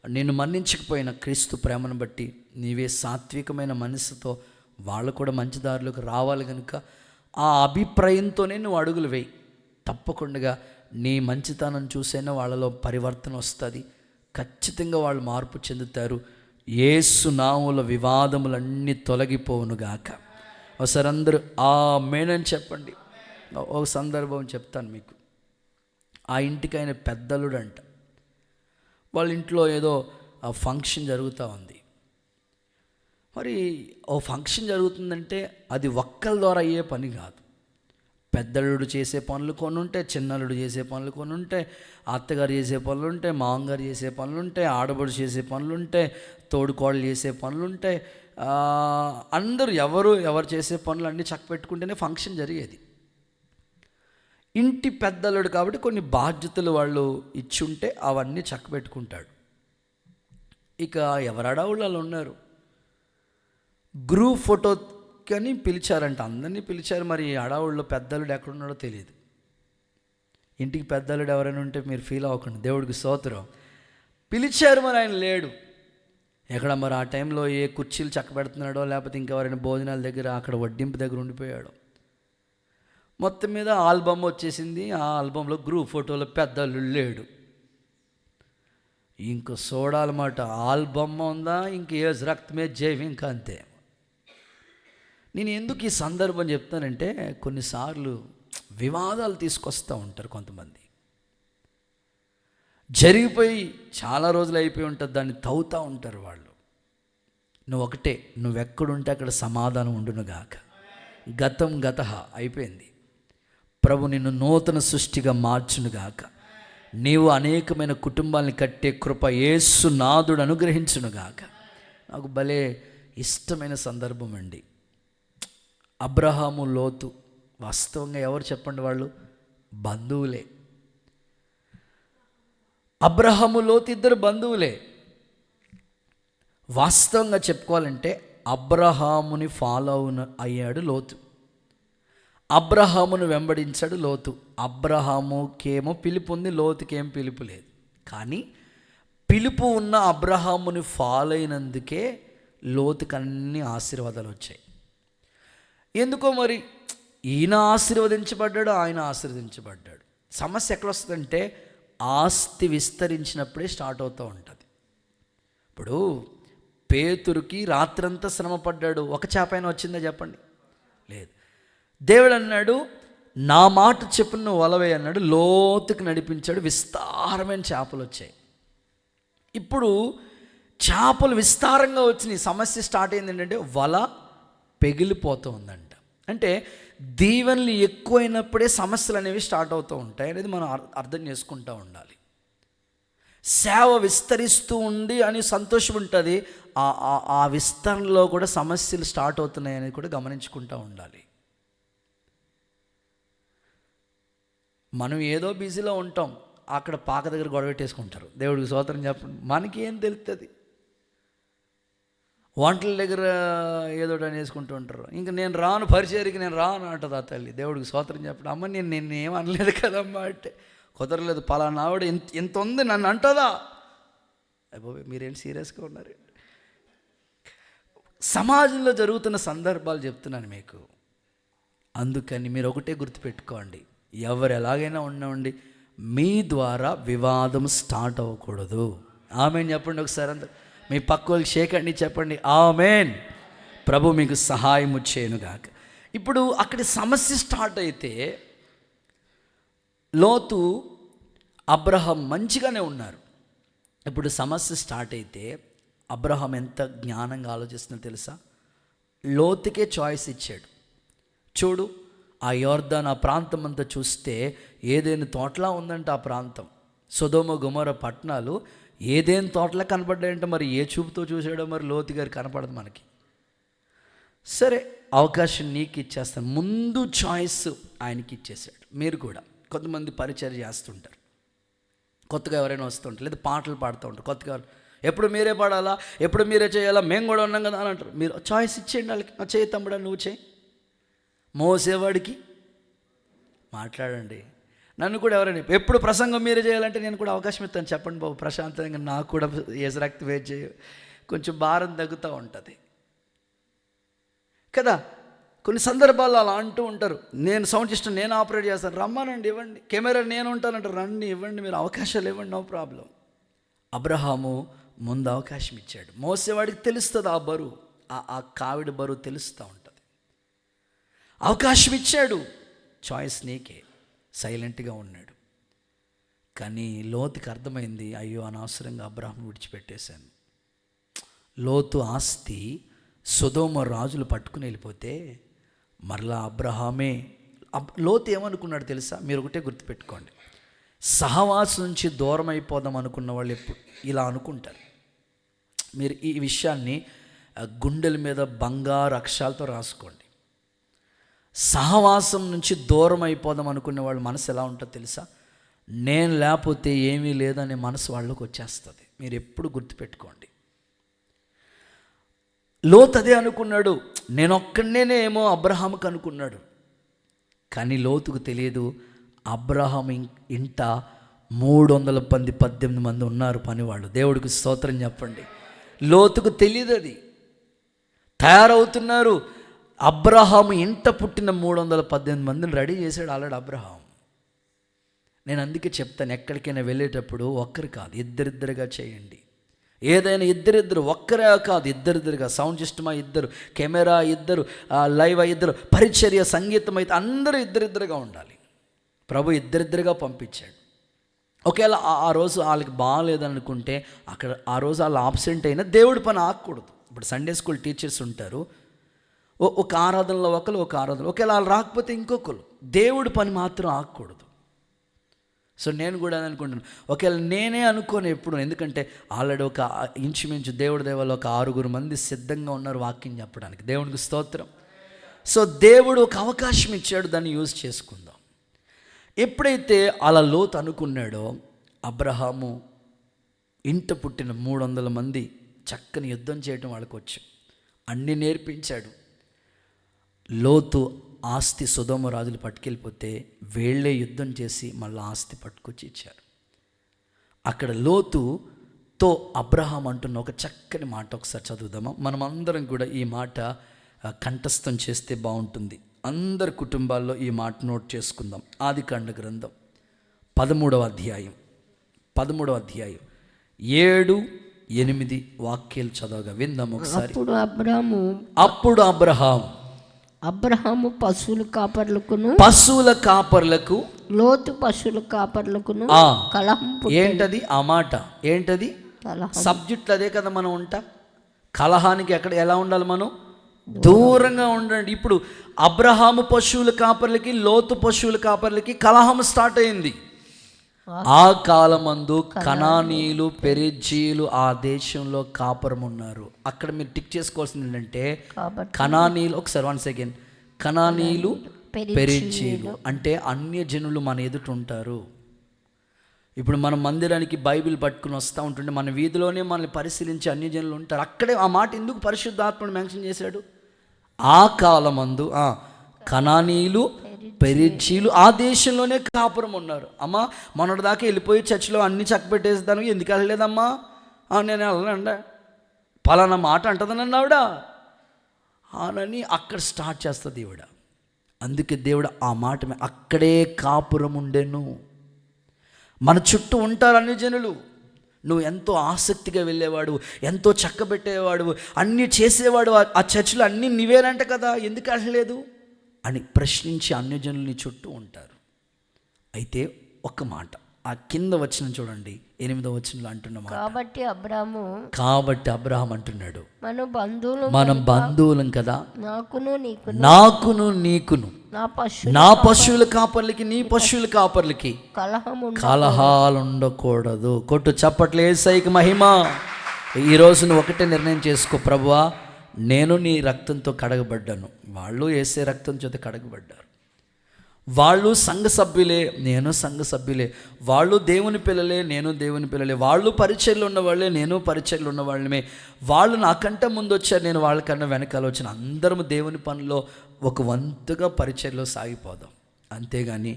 నేను మన్నించకపోయిన క్రీస్తు ప్రేమను బట్టి నీవే సాత్వికమైన మనసుతో వాళ్ళు కూడా మంచి దారిలోకి రావాలి కనుక ఆ అభిప్రాయంతోనే నువ్వు అడుగులు వేయి. తప్పకుండా నీ మంచితనం చూసైనా వాళ్ళలో పరివర్తన వస్తుంది. ఖచ్చితంగా వాళ్ళు మార్పు చెందుతారు. యేసు నామములో వివాదములన్నీ తొలగిపోవునుగాక. ఒకసారి అందరూ ఆమేన్ అని చెప్పండి. ఒక సందర్భం చెప్తాను మీకు. ఆ ఇంటికి ఆయన పెద్దలుడు అంట. వాళ్ళ ఇంట్లో ఏదో ఫంక్షన్ జరుగుతూ ఉంది. మరి ఓ ఫంక్షన్ జరుగుతుందంటే అది ఒక్కల ద్వారా అయ్యే పని కాదు. పెద్దలుడు చేసే పనులు కొన్ని ఉంటాయి, చిన్నలుడు చేసే పనులు కొన్ని ఉంటాయి, అత్తగారు చేసే పనులు ఉంటాయి, మామగారు చేసే పనులు ఉంటాయి, ఆడబడు చేసే పనులు ఉంటాయి, తోడుకోడలు చేసే పనులు ఉంటాయి. అందరూ ఎవరు చేసే పనులు అన్నీ చక్కపెట్టుకుంటేనే ఫంక్షన్ జరిగేది. ఇంటి పెద్దలుడు కాబట్టి కొన్ని బాధ్యతలు వాళ్ళు ఇచ్చుంటే అవన్నీ చక్కబెట్టుకుంటాడు. ఇక ఎవరడావుళ్ళు ఉన్నారు. గ్రూప్ ఫోటో కానీ పిలిచారంట, అందరినీ పిలిచారు. మరి అడావుల్లో పెద్దలుడు ఎక్కడున్నాడో తెలియదు. ఇంటికి పెద్దలుడు ఎవరైనా ఉంటే మీరు ఫీల్ అవ్వకండి, దేవుడికి స్తోత్రం. పిలిచారు, మరి ఆయన లేడు. ఎక్కడ మరి ఆ టైంలో ఏ కుర్చీలు చక్కబెడుతున్నాడో, లేకపోతే ఇంకెవరైనా భోజనాల దగ్గర అక్కడ వడ్డింపు దగ్గర ఉండిపోయాడు. మొత్తం మీద ఆల్బమ్ వచ్చేసింది. ఆ ఆల్బంలో గ్రూప్ ఫోటోలో పెద్దలు లేడు. ఇంక చూడాలన్నమాట, ఆల్బమ్ ఉందా ఇంక ఏజ్ రక్తమే జైవి, ఇంకా అంతే. నేను ఎందుకు ఈ సందర్భం చెప్తానంటే, కొన్నిసార్లు వివాదాలు తీసుకొస్తూ ఉంటారు కొంతమంది. జరిగిపోయి చాలా రోజులు అయిపోయి ఉంటుంది, దాన్ని తవ్వుతూ ఉంటారు వాళ్ళు. నువ్వెక్కడుంటే అక్కడ సమాధానం ఉండునుగాక. గతం గతః అయిపోయింది. ప్రభు నిన్ను నూతన సృష్టిగా మార్చునుగాక. నీవు అనేకమైన కుటుంబాలను కట్టే కృప యేసు నాథుడు అనుగ్రహించునుగాక. నాకు భలే ఇష్టమైన సందర్భం అండి. అబ్రహాము, లోతు. వాస్తవంగా ఎవరు చెప్పండి, వాళ్ళు బంధువులే. అబ్రహాము, లోతు ఇద్దరు బంధువులే. వాస్తవంగా చెప్పుకోవాలంటే అబ్రహాముని ఫాలో అయ్యాడు లోతు, అబ్రహామును వెంబడించాడు లోతు. అబ్రహాముకేమో పిలుపు ఉంది, లోతుకేం పిలుపు లేదు. కానీ పిలుపు ఉన్న అబ్రహాముని ఫాలో అయినందుకే లోతుకి అన్ని ఆశీర్వాదాలు వచ్చాయి. ఎందుకో మరి ఈయన ఆశీర్వదించబడ్డాడు, ఆయన ఆశీర్వదించబడ్డాడు. సమస్య ఎక్కడ వస్తుందంటే, ఆస్తి విస్తరించినప్పుడే స్టార్ట్ అవుతూ ఉంటుంది. ఇప్పుడు పేతురుకి రాత్రంతా శ్రమ పడ్డాడు, ఒక చేప అయినా వచ్చిందా చెప్పండి? లేదు. దేవుడు అన్నాడు, నా మాట చెప్పిన నువ్వు వలవే అన్నాడు. లోతుకి నడిపించాడు. విస్తారమైన చేపలు వచ్చాయి. ఇప్పుడు చేపలు విస్తారంగా వచ్చినాయి. సమస్య స్టార్ట్ అయింది ఏంటంటే వల పెగిలిపోతూ ఉందంట. అంటే దీవెనలు ఎక్కువైనప్పుడే సమస్యలు అనేవి స్టార్ట్ అవుతూ ఉంటాయి అనేది మనం అర్థం చేసుకుంటూ ఉండాలి. సేవ విస్తరిస్తూ ఉండి అని సంతోషం ఉంటుంది. ఆ విస్తరణలో కూడా సమస్యలు స్టార్ట్ అవుతున్నాయి అనేది కూడా గమనించుకుంటూ ఉండాలి. మనం ఏదో బిజీలో ఉంటాం, అక్కడ పాక దగ్గర గొడవ పెట్టేసుకుంటారు. దేవుడికి స్తోత్రం చెప్పండి. మనకి ఏం తెలుస్తుంది? వంటల దగ్గర ఏదో అనేసుకుంటూ ఉంటారు. ఇంకా నేను రాను పరిచర్యకి, నేను రాను అంటుంది ఆ తల్లి. దేవుడికి స్తోత్రం చెప్పండి. అమ్మ నేను ఏం అనలేదు కదమ్మా అంటే, కుదరలేదు, పలానా ఆవిడ ఇంత ఉంది నన్ను అంటుందా? అయ్యో మీరేం సీరియస్గా ఉన్నారు? సమాజంలో జరుగుతున్న సందర్భాలు చెప్తున్నాను మీకు. అందుకని మీరు ఒకటే గుర్తుపెట్టుకోండి, ఎవరు ఎలాగైనా ఉండండి, మీ ద్వారా వివాదం స్టార్ట్ అవ్వకూడదు. ఆమెన్ చెప్పండి ఒకసారి. అందరు మీ పక్క వాళ్ళకి షేక్ అండి చెప్పండి ఆమెన్. ప్రభు మీకు సహాయం చేయనుగాక. ఇప్పుడు అక్కడి సమస్య స్టార్ట్ అయితే లోతు అబ్రహాం మంచిగానే ఉన్నారు. ఇప్పుడు సమస్య స్టార్ట్ అయితే అబ్రహాం ఎంత జ్ఞానంగా ఆలోచిస్తుందో తెలుసా? లోతుకే చాయిస్ ఇచ్చాడు. చూడు, ఆ యొర్దాను ఆ ప్రాంతం అంతా చూస్తే ఏదైనా తోటలా ఉందంటే ఆ ప్రాంతం. సొదొమ గొమొర్రా పట్టణాలు ఏదైనా తోటలా కనపడ్డాయంటే మరి ఏ చూపుతో చూసాడో మరి లోతు గారు కనపడదు మనకి. సరే, అవకాశం నీకు ఇచ్చేస్తాను, ముందు చాయిస్ ఆయనకి ఇచ్చేసాడు. మీరు కూడా కొంతమంది పరిచర్య చేస్తుంటారు, కొత్తగా ఎవరైనా వస్తుంటారు, లేదా పాటలు పాడుతూ ఉంటారు. కొత్తగా ఎప్పుడు మీరే పాడాలా, ఎప్పుడు మీరే చేయాలా, మేము కూడా ఉన్నాం కదా అని అంటారు. మీరు చాయిస్ ఇచ్చేయండి వాళ్ళకి. చేయి తమ్ముడా, నువ్వు చేయి. మోసేవాడికి మాట్లాడండి. నన్ను కూడా ఎవరైనా ఎప్పుడు ప్రసంగం మీరే చేయాలంటే నేను కూడా అవకాశం ఇస్తాను. చెప్పండి బాబు, ప్రశాంతంగా నాకు కూడా ఏసరక్తి వేట్ చేయ, కొంచెం భారం తగ్గుతూ ఉంటుంది కదా. కొన్ని సందర్భాల్లో అలా అంటూ ఉంటారు, నేను సౌండ్ సిస్టమ్ నేను ఆపరేట్ చేస్తాను, రమ్మానండి, ఇవ్వండి, కెమెరా నేను ఉంటానంటారు, రండి ఇవ్వండి, మీరు అవకాశాలు ఇవ్వండి, నో ప్రాబ్లం. అబ్రహాము ముందు అవకాశం ఇచ్చాడు. మోసేవాడికి తెలుస్తుంది ఆ బరువు, ఆ కావిడి బరువు తెలుస్తూ ఉంటుంది. అవకాశం ఇచ్చాడు, చాయిస్ నీకే. సైలెంట్గా ఉన్నాడు. కానీ లోతుకి అర్థమైంది, అయ్యో అనవసరంగా అబ్రహాం విడిచిపెట్టేశాను. లోతు ఆస్తి సొదొమ రాజులు పట్టుకుని వెళ్ళిపోతే మరలా అబ్రహామే. లోతు ఏమనుకున్నాడు తెలుసా? మీరు ఒకటే గుర్తుపెట్టుకోండి, సహవాసం నుంచి దూరం అయిపోదాం అనుకున్న వాళ్ళు ఎప్పుడు ఇలా అనుకుంటారు. మీరు ఈ విషయాన్ని గుండెల మీద బంగారు అక్షరాలతో రాసుకోండి. సహవాసం నుంచి దూరం అయిపోదాం అనుకునే వాళ్ళ మనసు ఎలా ఉంటుందో తెలుసా? నేను లేకపోతే ఏమీ లేదనే మనసు వాళ్ళకి వచ్చేస్తుంది. మీరు ఎప్పుడు గుర్తుపెట్టుకోండి. లోతు అదే అనుకున్నాడు. నేను ఒక్కడనే ఏమో అబ్రహాముకు అనుకున్నాడు. కానీ లోతుకు తెలియదు, అబ్రహాం ఇంట 318 మంది ఉన్నారు పనివాళ్ళు. దేవుడికి స్తోత్రం చెప్పండి. లోతుకు తెలియదు, అది తయారవుతున్నారు. అబ్రహాము ఇంట పుట్టిన 318 మందిని రెడీ చేశాడు ఆల్రెడీ అబ్రహాం. నేను అందుకే చెప్తాను, ఎక్కడికైనా వెళ్ళేటప్పుడు ఒక్కరు కాదు, ఇద్దరిద్దరుగా చేయండి. ఏదైనా ఇద్దరిద్దరు, ఒక్కరే కాదు, ఇద్దరిద్దరుగా. సౌండ్ సిస్టమా ఇద్దరు, కెమెరా ఇద్దరు, లైవ్ ఇద్దరు, పరిచర్య సంగీతం అయితే అందరూ ఇద్దరిద్దరుగా ఉండాలి. ప్రభు ఇద్దరిద్దరుగా పంపించాడు. ఒకవేళ ఆ రోజు వాళ్ళకి బాగాలేదనుకుంటే అక్కడ ఆ రోజు వాళ్ళు ఆబ్సెంట్ అయినా దేవుడి పని ఆగకూడదు. ఇప్పుడు సండే స్కూల్ టీచర్స్ ఉంటారు, ఒక ఆరాధనలో ఒకరు, ఒక ఆరాధన ఒకవేళ వాళ్ళు రాకపోతే ఇంకొకరు. దేవుడి పని మాత్రం ఆగకూడదు. సో నేను కూడా అనుకుంటున్నాను, ఒకవేళ నేనే అనుకోను ఎప్పుడు, ఎందుకంటే ఆల్రెడీ ఒక ఇంచుమించు దేవుడి దేవాలో ఒక 6 మంది సిద్ధంగా ఉన్నారు వాక్యం చెప్పడానికి. దేవునికి స్తోత్రం. సో దేవుడు ఒక అవకాశం ఇచ్చాడు, దాన్ని యూజ్ చేసుకుందాం. ఎప్పుడైతే అలా లోతు అనుకున్నాడో, అబ్రహాము ఇంట పుట్టిన 300 మంది చక్కని యుద్ధం చేయడం వాళ్ళకి వచ్చు, అన్నీ నేర్పించాడు. లోతు ఆస్తి సొదొమ రాజులు పట్టుకెళ్ళిపోతే వీళ్ళే యుద్ధం చేసి మళ్ళీ ఆస్తి పట్టుకొచ్చి ఇచ్చారు. అక్కడ లోతుతో అబ్రహాం అంటున్న ఒక చక్కని మాట ఒకసారి చదువుదామా? మనం అందరం కూడా ఈ మాట కంఠస్థం చేస్తే బాగుంటుంది. అందరి కుటుంబాల్లో ఈ మాట నోట్ చేసుకుందాం. ఆదికాండ గ్రంథం 13వ అధ్యాయం 7-8 వాక్యాలు చదవగా విందాం ఒకసారి.
అప్పుడు అబ్రహాం అబ్రహాము పశువుల కాపర్లకును
పశువుల కాపర్లకు,
లోతు పశువుల కాపర్లకును
ఆ,
కలహం
ఏంటది ఆ మాట? ఏంటది
కలహం.
సబ్జెక్ట్ అదే కదా మనం ఉంటా. కలహానికి ఎక్కడ ఎలా ఉండాలి మనం? దూరంగా ఉండండి. ఇప్పుడు అబ్రహాము పశువుల కాపర్లకి, లోతు పశువుల కాపర్లకి కలహం స్టార్ట్ అయింది. ఆ కాలమందు కనానీయులు, పెరిజ్జీయులు ఆ దేశంలో కాపురం ఉన్నారు. అక్కడ మీరు టిక్ చేసుకోవాల్సింది ఏంటంటే
కాబట్టి
కనానీయులు, ఒకసారి 1 సెకండ్, కనానీయులు, పెరిజ్జీయులు అంటే అన్య జనులు మన ఎదుట ఉంటారు. ఇప్పుడు మనం మందిరానికి బైబిల్ పట్టుకుని వస్తూ ఉంటుంటే మన వీధిలోనే మనల్ని పరిశీలించి అన్యజనులు ఉంటారు. అక్కడే ఆ మాట ఎందుకు పరిశుద్ధాత్ముడు మెన్షన్ చేశాడు? ఆ కాలమందు కనానీయులు, పెరిజ్జీయులు ఆ దేశంలోనే కాపురం ఉన్నారు. అమ్మా మొన్నటి దాకా వెళ్ళిపోయి చర్చిలో అన్ని చక్కబెట్టేస్తాను, ఎందుకు వెళ్ళలేదమ్మా? నేను వెళ్ళనండి, పలానా మాట అంటుందని ఆవిడ అనని అక్కడ స్టార్ట్ చేస్తుంది ఈవిడ. అందుకే దేవుడు ఆ మాట అక్కడే కాపురం ఉండెను. మన చుట్టూ ఉంటారు అన్ని జనులు. నువ్వు ఎంతో ఆసక్తిగా వెళ్ళేవాడు, ఎంతో చక్కబెట్టేవాడు, అన్నీ చేసేవాడు, ఆ చర్చిలో అన్నీ నీవేనంట కదా, ఎందుకు వెళ్ళలేదు అని ప్రశ్నించి అన్యజనులు నీ చుట్టూ ఉంటారు. అయితే ఒక్క మాట ఆ కింద వచనం చూడండి, 8వ వచనంలో అంటున్న మాట, కాబట్టి అబ్రహాం అంటున్నాడు, మనం బంధువులం కదా, నాకును నీకును, నా పశువుల కాపర్లకి నీ పశువుల కాపర్లకి కలహాలు ఉండకూడదు. కొట్టు చప్పట్లు, యేసయ్యకి మహిమ. ఈరోజు నువ్వు ఒకటే నిర్ణయం చేసుకో, ప్రభువా నేను నీ రక్తంతో కడగబడ్డాను, వాళ్ళు యేసే రక్తం చేత కడగబడ్డారు, వాళ్ళు సంఘ సభ్యులే, నేను సంఘ సభ్యులే, వాళ్ళు దేవుని పిల్లలే, నేను దేవుని పిల్లలే, వాళ్ళు పరిచయలు ఉన్నవాళ్ళే, నేను పరిచయలు ఉన్నవాళ్ళమే, వాళ్ళు నాకంటే ముందు వచ్చారు, నేను వాళ్ళకన్నా వెనకాల వచ్చిన, అందరం దేవుని పనిలో ఒక వంతుగా పరిచయలో సాగిపోదాం. అంతేగాని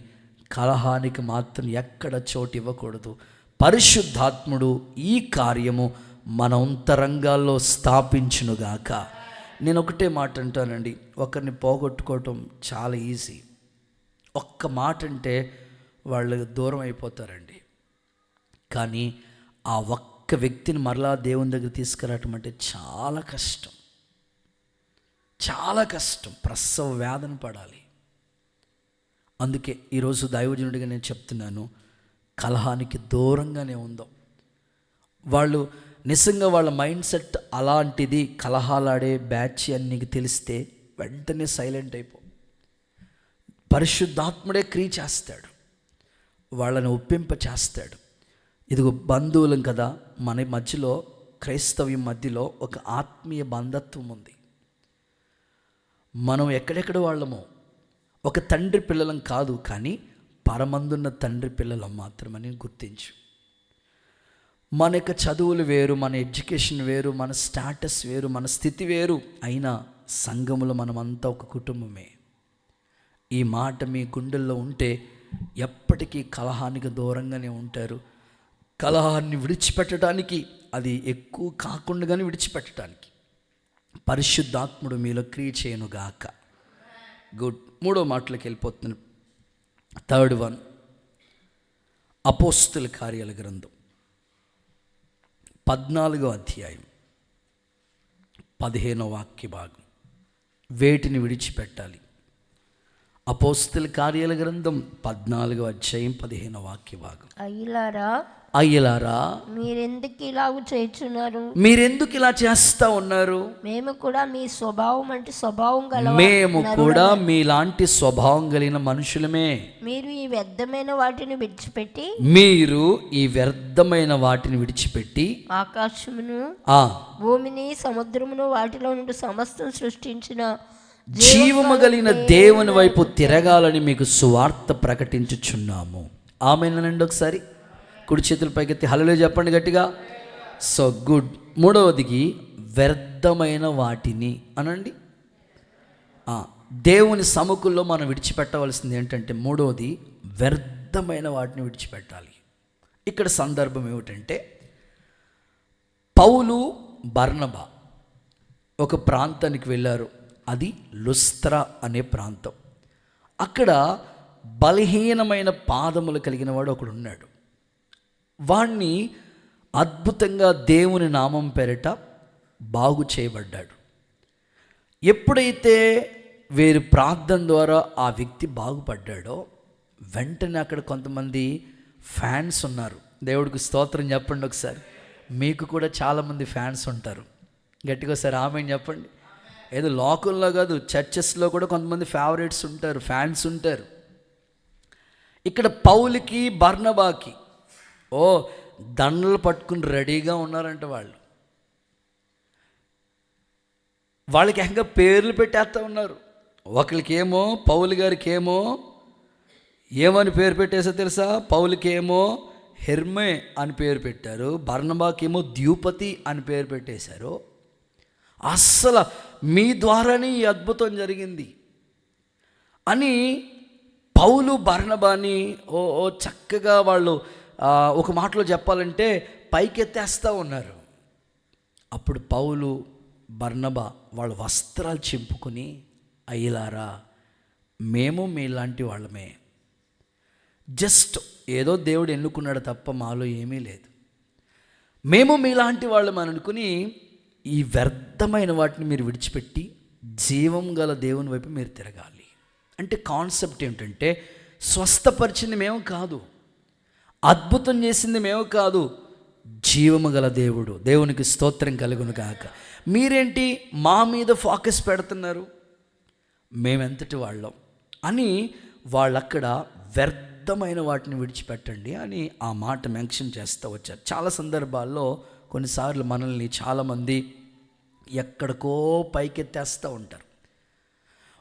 కలహానికి మాత్రం ఎక్కడ చోటు ఇవ్వకూడదు. పరిశుద్ధాత్ముడు ఈ కార్యము మన అంతరంగాల్లో స్థాపించునుగాక. నేను ఒకటే మాట అంటానండి, ఒకరిని పోగొట్టుకోవటం చాలా ఈజీ. ఒక్క మాట అంటే వాళ్ళు దూరం అయిపోతారండి. కానీ ఆ ఒక్క వ్యక్తిని మరలా దేవుని దగ్గర తీసుకురావటం అంటే చాలా కష్టం, చాలా కష్టం, ప్రసవ వేదన పడాలి. అందుకే ఈరోజు దైవజనుడిగా నేను చెప్తున్నాను, కలహానికి దూరంగానే ఉందాం. వాళ్ళు నిజంగా వాళ్ళ మైండ్ సెట్ అలాంటిది, కలహాలాడే బ్యాచ్ అని నీకు తెలిస్తే వెంటనే సైలెంట్ అయిపో. పరిశుద్ధాత్ముడే క్రియ చేస్తాడు, వాళ్ళని ఒప్పింప చేస్తాడు. ఇదిగో బంధువులం కదా, మన మధ్యలో క్రైస్తవ్యం మధ్యలో ఒక ఆత్మీయ బంధత్వం ఉంది. మనం ఎక్కడెక్కడ వాళ్ళమో, ఒక తండ్రి పిల్లలం కాదు, కానీ పరమందున్న తండ్రి పిల్లలం మాత్రమని గుర్తించు. మన యొక్క చదువులు వేరు, మన ఎడ్యుకేషన్ వేరు, మన స్టాటస్ వేరు, మన స్థితి వేరు, అయినా సంఘములో మనమంతా ఒక కుటుంబమే. ఈ మాట మీ గుండెల్లో ఉంటే ఎప్పటికీ కలహానికి దూరంగానే ఉంటారు. కలహాన్ని విడిచిపెట్టడానికి, అది ఎక్కువ కాకుండానే విడిచిపెట్టడానికి పరిశుద్ధాత్ముడు మీలో క్రియ చేయనుగాక. గుడ్. 3వ మాటలోకి వెళ్ళిపోతున్నాను. 3rd one, అపోస్తుల కార్యాల గ్రంథం 14వ అధ్యాయం 15వ వాక్య భాగం. వేటిని విడిచిపెట్టాలి? అపోస్తుల కార్యాల గ్రంథం 14వ అధ్యాయం 15వ వాక్య భాగం. అయ్యలారా
మీరెందుకు ఇలాగ చేస్తున్నారు?
మీరెందుకు ఇలా చేస్తా ఉన్నారు?
మేము కూడా మీ స్వభావం అంటే స్వభావం గల,
మేము కూడా మీలాంటి స్వభావం కలిగిన మనుషులమే.
మీరు ఈ వ్యర్థమైన వాటిని విడిచిపెట్టి,
మీరు ఈ వ్యర్థమైన వాటిని విడిచిపెట్టి
ఆకాశమును, భూమిని, సముద్రమును, వాటిలో నుండి సమస్తం సృష్టించిన
జీవము కలిగిన దేవుని వైపు తిరగాలని మీకు సువార్త ప్రకటించుచున్నాము. ఆమేనండి. ఒకసారి కుడి చేతుల పైకెత్తి హల్లెలూయా చెప్పండి గట్టిగా. So good. 3వదికి వ్యర్థమైన వాటిని అనండి. దేవుని సముఖంలో మనం విడిచిపెట్టవలసింది ఏంటంటే 3వది వ్యర్థమైన వాటిని విడిచిపెట్టాలి. ఇక్కడ సందర్భం ఏమిటంటే, పౌలు బర్నబా ఒక ప్రాంతానికి వెళ్ళారు, అది లుస్త్రా అనే ప్రాంతం. అక్కడ బలహీనమైన పాదములు కలిగిన వాడు ఒకడు ఉన్నాడు. వాణ్ణి అద్భుతంగా దేవుని నామం పేరిట బాగు చేయబడ్డాడు. ఎప్పుడైతే వీరి ప్రార్థన ద్వారా ఆ వ్యక్తి బాగుపడ్డాడో వెంటనే అక్కడ కొంతమంది ఫ్యాన్స్ ఉన్నారు. దేవుడికి స్తోత్రం చెప్పండి ఒకసారి. మీకు కూడా చాలామంది ఫ్యాన్స్ ఉంటారు. గట్టిగా ఒకసారి ఆమె చెప్పండి. ఏదో లోకల్లో కాదు, చర్చెస్లో కూడా కొంతమంది ఫేవరెట్స్ ఉంటారు, ఫ్యాన్స్ ఉంటారు. ఇక్కడ పౌలుకి బర్నబాకి దండలు పట్టుకుని రెడీగా ఉన్నారంట. వాళ్ళకి ఇంకా పేర్లు పెట్టేస్తూ ఉన్నారు. ఒకరికేమో పౌలు గారికి ఏమో ఏమని పేరు పెట్టేసో తెలుసా? పౌలుకేమో హెర్మే అని పేరు పెట్టారు, బర్నబాకేమో ద్యూపతి అని పేరు పెట్టేశారు. అస్సలు మీ ద్వారానే ఈ అద్భుతం జరిగింది అని పౌలు బర్నబాని చక్కగా వాళ్ళు ఒక మాటలో చెప్పాలంటే పైకెత్తేస్తూ ఉన్నారు. అప్పుడు పౌలు బర్నబా వాళ్ళ వస్త్రాలు చింపుకొని, అయ్యలారా, మేము మీలాంటి వాళ్ళమే, జస్ట్ ఏదో దేవుడు ఎన్నుకున్నాడు తప్ప మాలో ఏమీ లేదు, మేము మీలాంటి వాళ్ళం అని అనుకుని ఈ వ్యర్థమైన వాటిని మీరు విడిచిపెట్టి జీవం గల దేవుని వైపు మీరు తిరగాలి. అంటే కాన్సెప్ట్ ఏమిటంటే, స్వస్థపరిచింది మేము కాదు, అద్భుతం చేసింది మేము కాదు, జీవము గల దేవుడు. దేవునికి స్తోత్రం కలుగును గాక. మీరేంటి మా మీద ఫోకస్ పెడుతున్నారు, మేమెంతటి వాళ్ళం అని వాళ్ళక్కడ వ్యర్థమైన వాటిని విడిచిపెట్టండి అని ఆ మాట మెన్షన్ చేస్తూ వచ్చారు. చాలా సందర్భాల్లో కొన్నిసార్లు మనల్ని చాలామంది ఎక్కడికో పైకెత్తేస్తూ ఉంటారు.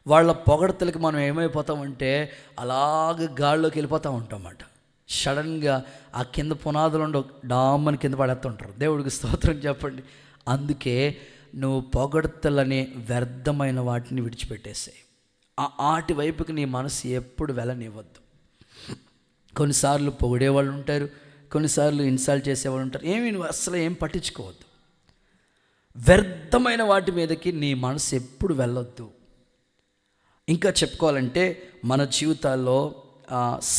వాళ్ళ పొగడతలకి మనం ఏమైపోతామంటే అలాగ గాల్లోకి వెళ్ళిపోతూ ఉంటామన్నమాట. సడన్గా ఆ కింద పునాదులు ఉండవు, డామ్మని కింద పడేస్తూ ఉంటారు. దేవుడికి స్తోత్రం చెప్పండి. అందుకే నువ్వు పొగడతలనే వ్యర్థమైన వాటిని విడిచిపెట్టేసాయి. ఆటి వైపుకి నీ మనసు ఎప్పుడు వెళ్ళనివ్వద్దు. కొన్నిసార్లు పొగిడేవాళ్ళు ఉంటారు, కొన్నిసార్లు ఇన్సల్ట్ చేసేవాళ్ళు ఉంటారు. నువ్వు అసలు ఏం పట్టించుకోవద్దు. వ్యర్థమైన వాటి మీదకి నీ మనసు ఎప్పుడు వెళ్ళొద్దు. ఇంకా చెప్పుకోవాలంటే మన జీవితాల్లో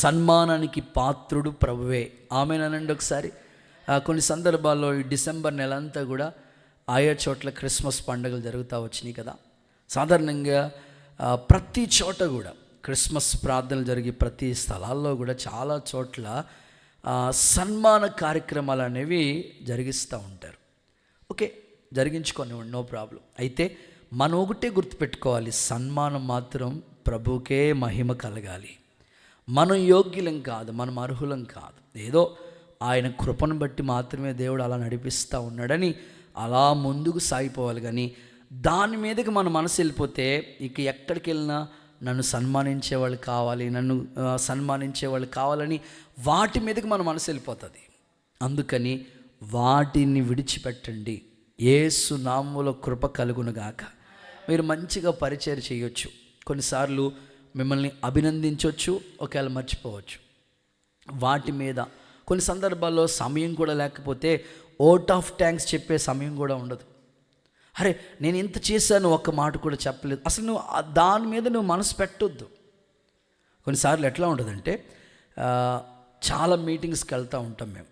సన్మానానికి పాత్రుడు ప్రభువే. ఆమేనండి ఒకసారి. కొన్ని సందర్భాల్లో ఈ డిసెంబర్ నెలంతా కూడా ఆయా చోట్ల క్రిస్మస్ పండుగలు జరుగుతూ వచ్చినాయి కదా. సాధారణంగా ప్రతి చోట కూడా క్రిస్మస్ ప్రార్థనలు జరిగే ప్రతి స్థలాల్లో కూడా చాలా చోట్ల సన్మాన కార్యక్రమాలు అనేవి జరిగిస్తూ ఉంటారు. ఓకే, జరిగించుకోనివ్వండి, నో ప్రాబ్లం. అయితే మనం ఒకటే గుర్తుపెట్టుకోవాలి, సన్మానం మాత్రం ప్రభువుకే మహిమ కలగాలి. మనం యోగ్యులం కాదు, మనం అర్హులం కాదు. ఏదో ఆయన కృపను బట్టి మాత్రమే దేవుడు అలా నడిపిస్తూ ఉన్నాడని అలా ముందుకు సాగిపోవాలి. కానీ దాని మీదకి మన మనసు వెళ్ళిపోతే ఇక ఎక్కడికి వెళ్ళినా నన్ను సన్మానించేవాళ్ళు కావాలి, నన్ను సన్మానించేవాళ్ళు కావాలని వాటి మీదకి మన మనసు వెళ్ళిపోతుంది. అందుకని వాటిని విడిచిపెట్టండి. యేసు నామములో కృప కలుగునుగాక. మీరు మంచిగా పరిచయం చేయొచ్చు, కొన్నిసార్లు మిమ్మల్ని అభినందించవచ్చు, ఒకవేళ మర్చిపోవచ్చు. వాటి మీద కొన్ని సందర్భాల్లో సమయం కూడా లేకపోతే ఓట్ ఆఫ్ థ్యాంక్స్ చెప్పే సమయం కూడా ఉండదు. అరే నేను ఇంత చేశాను, ఒక్క మాట కూడా చెప్పలేదు. అసలు నువ్వు దాని మీద నువ్వు మనసు పెట్టొద్దు. కొన్నిసార్లు ఎట్లా ఉంటుందంటే, చాలా మీటింగ్స్కి వెళ్తూ ఉంటాం మేము.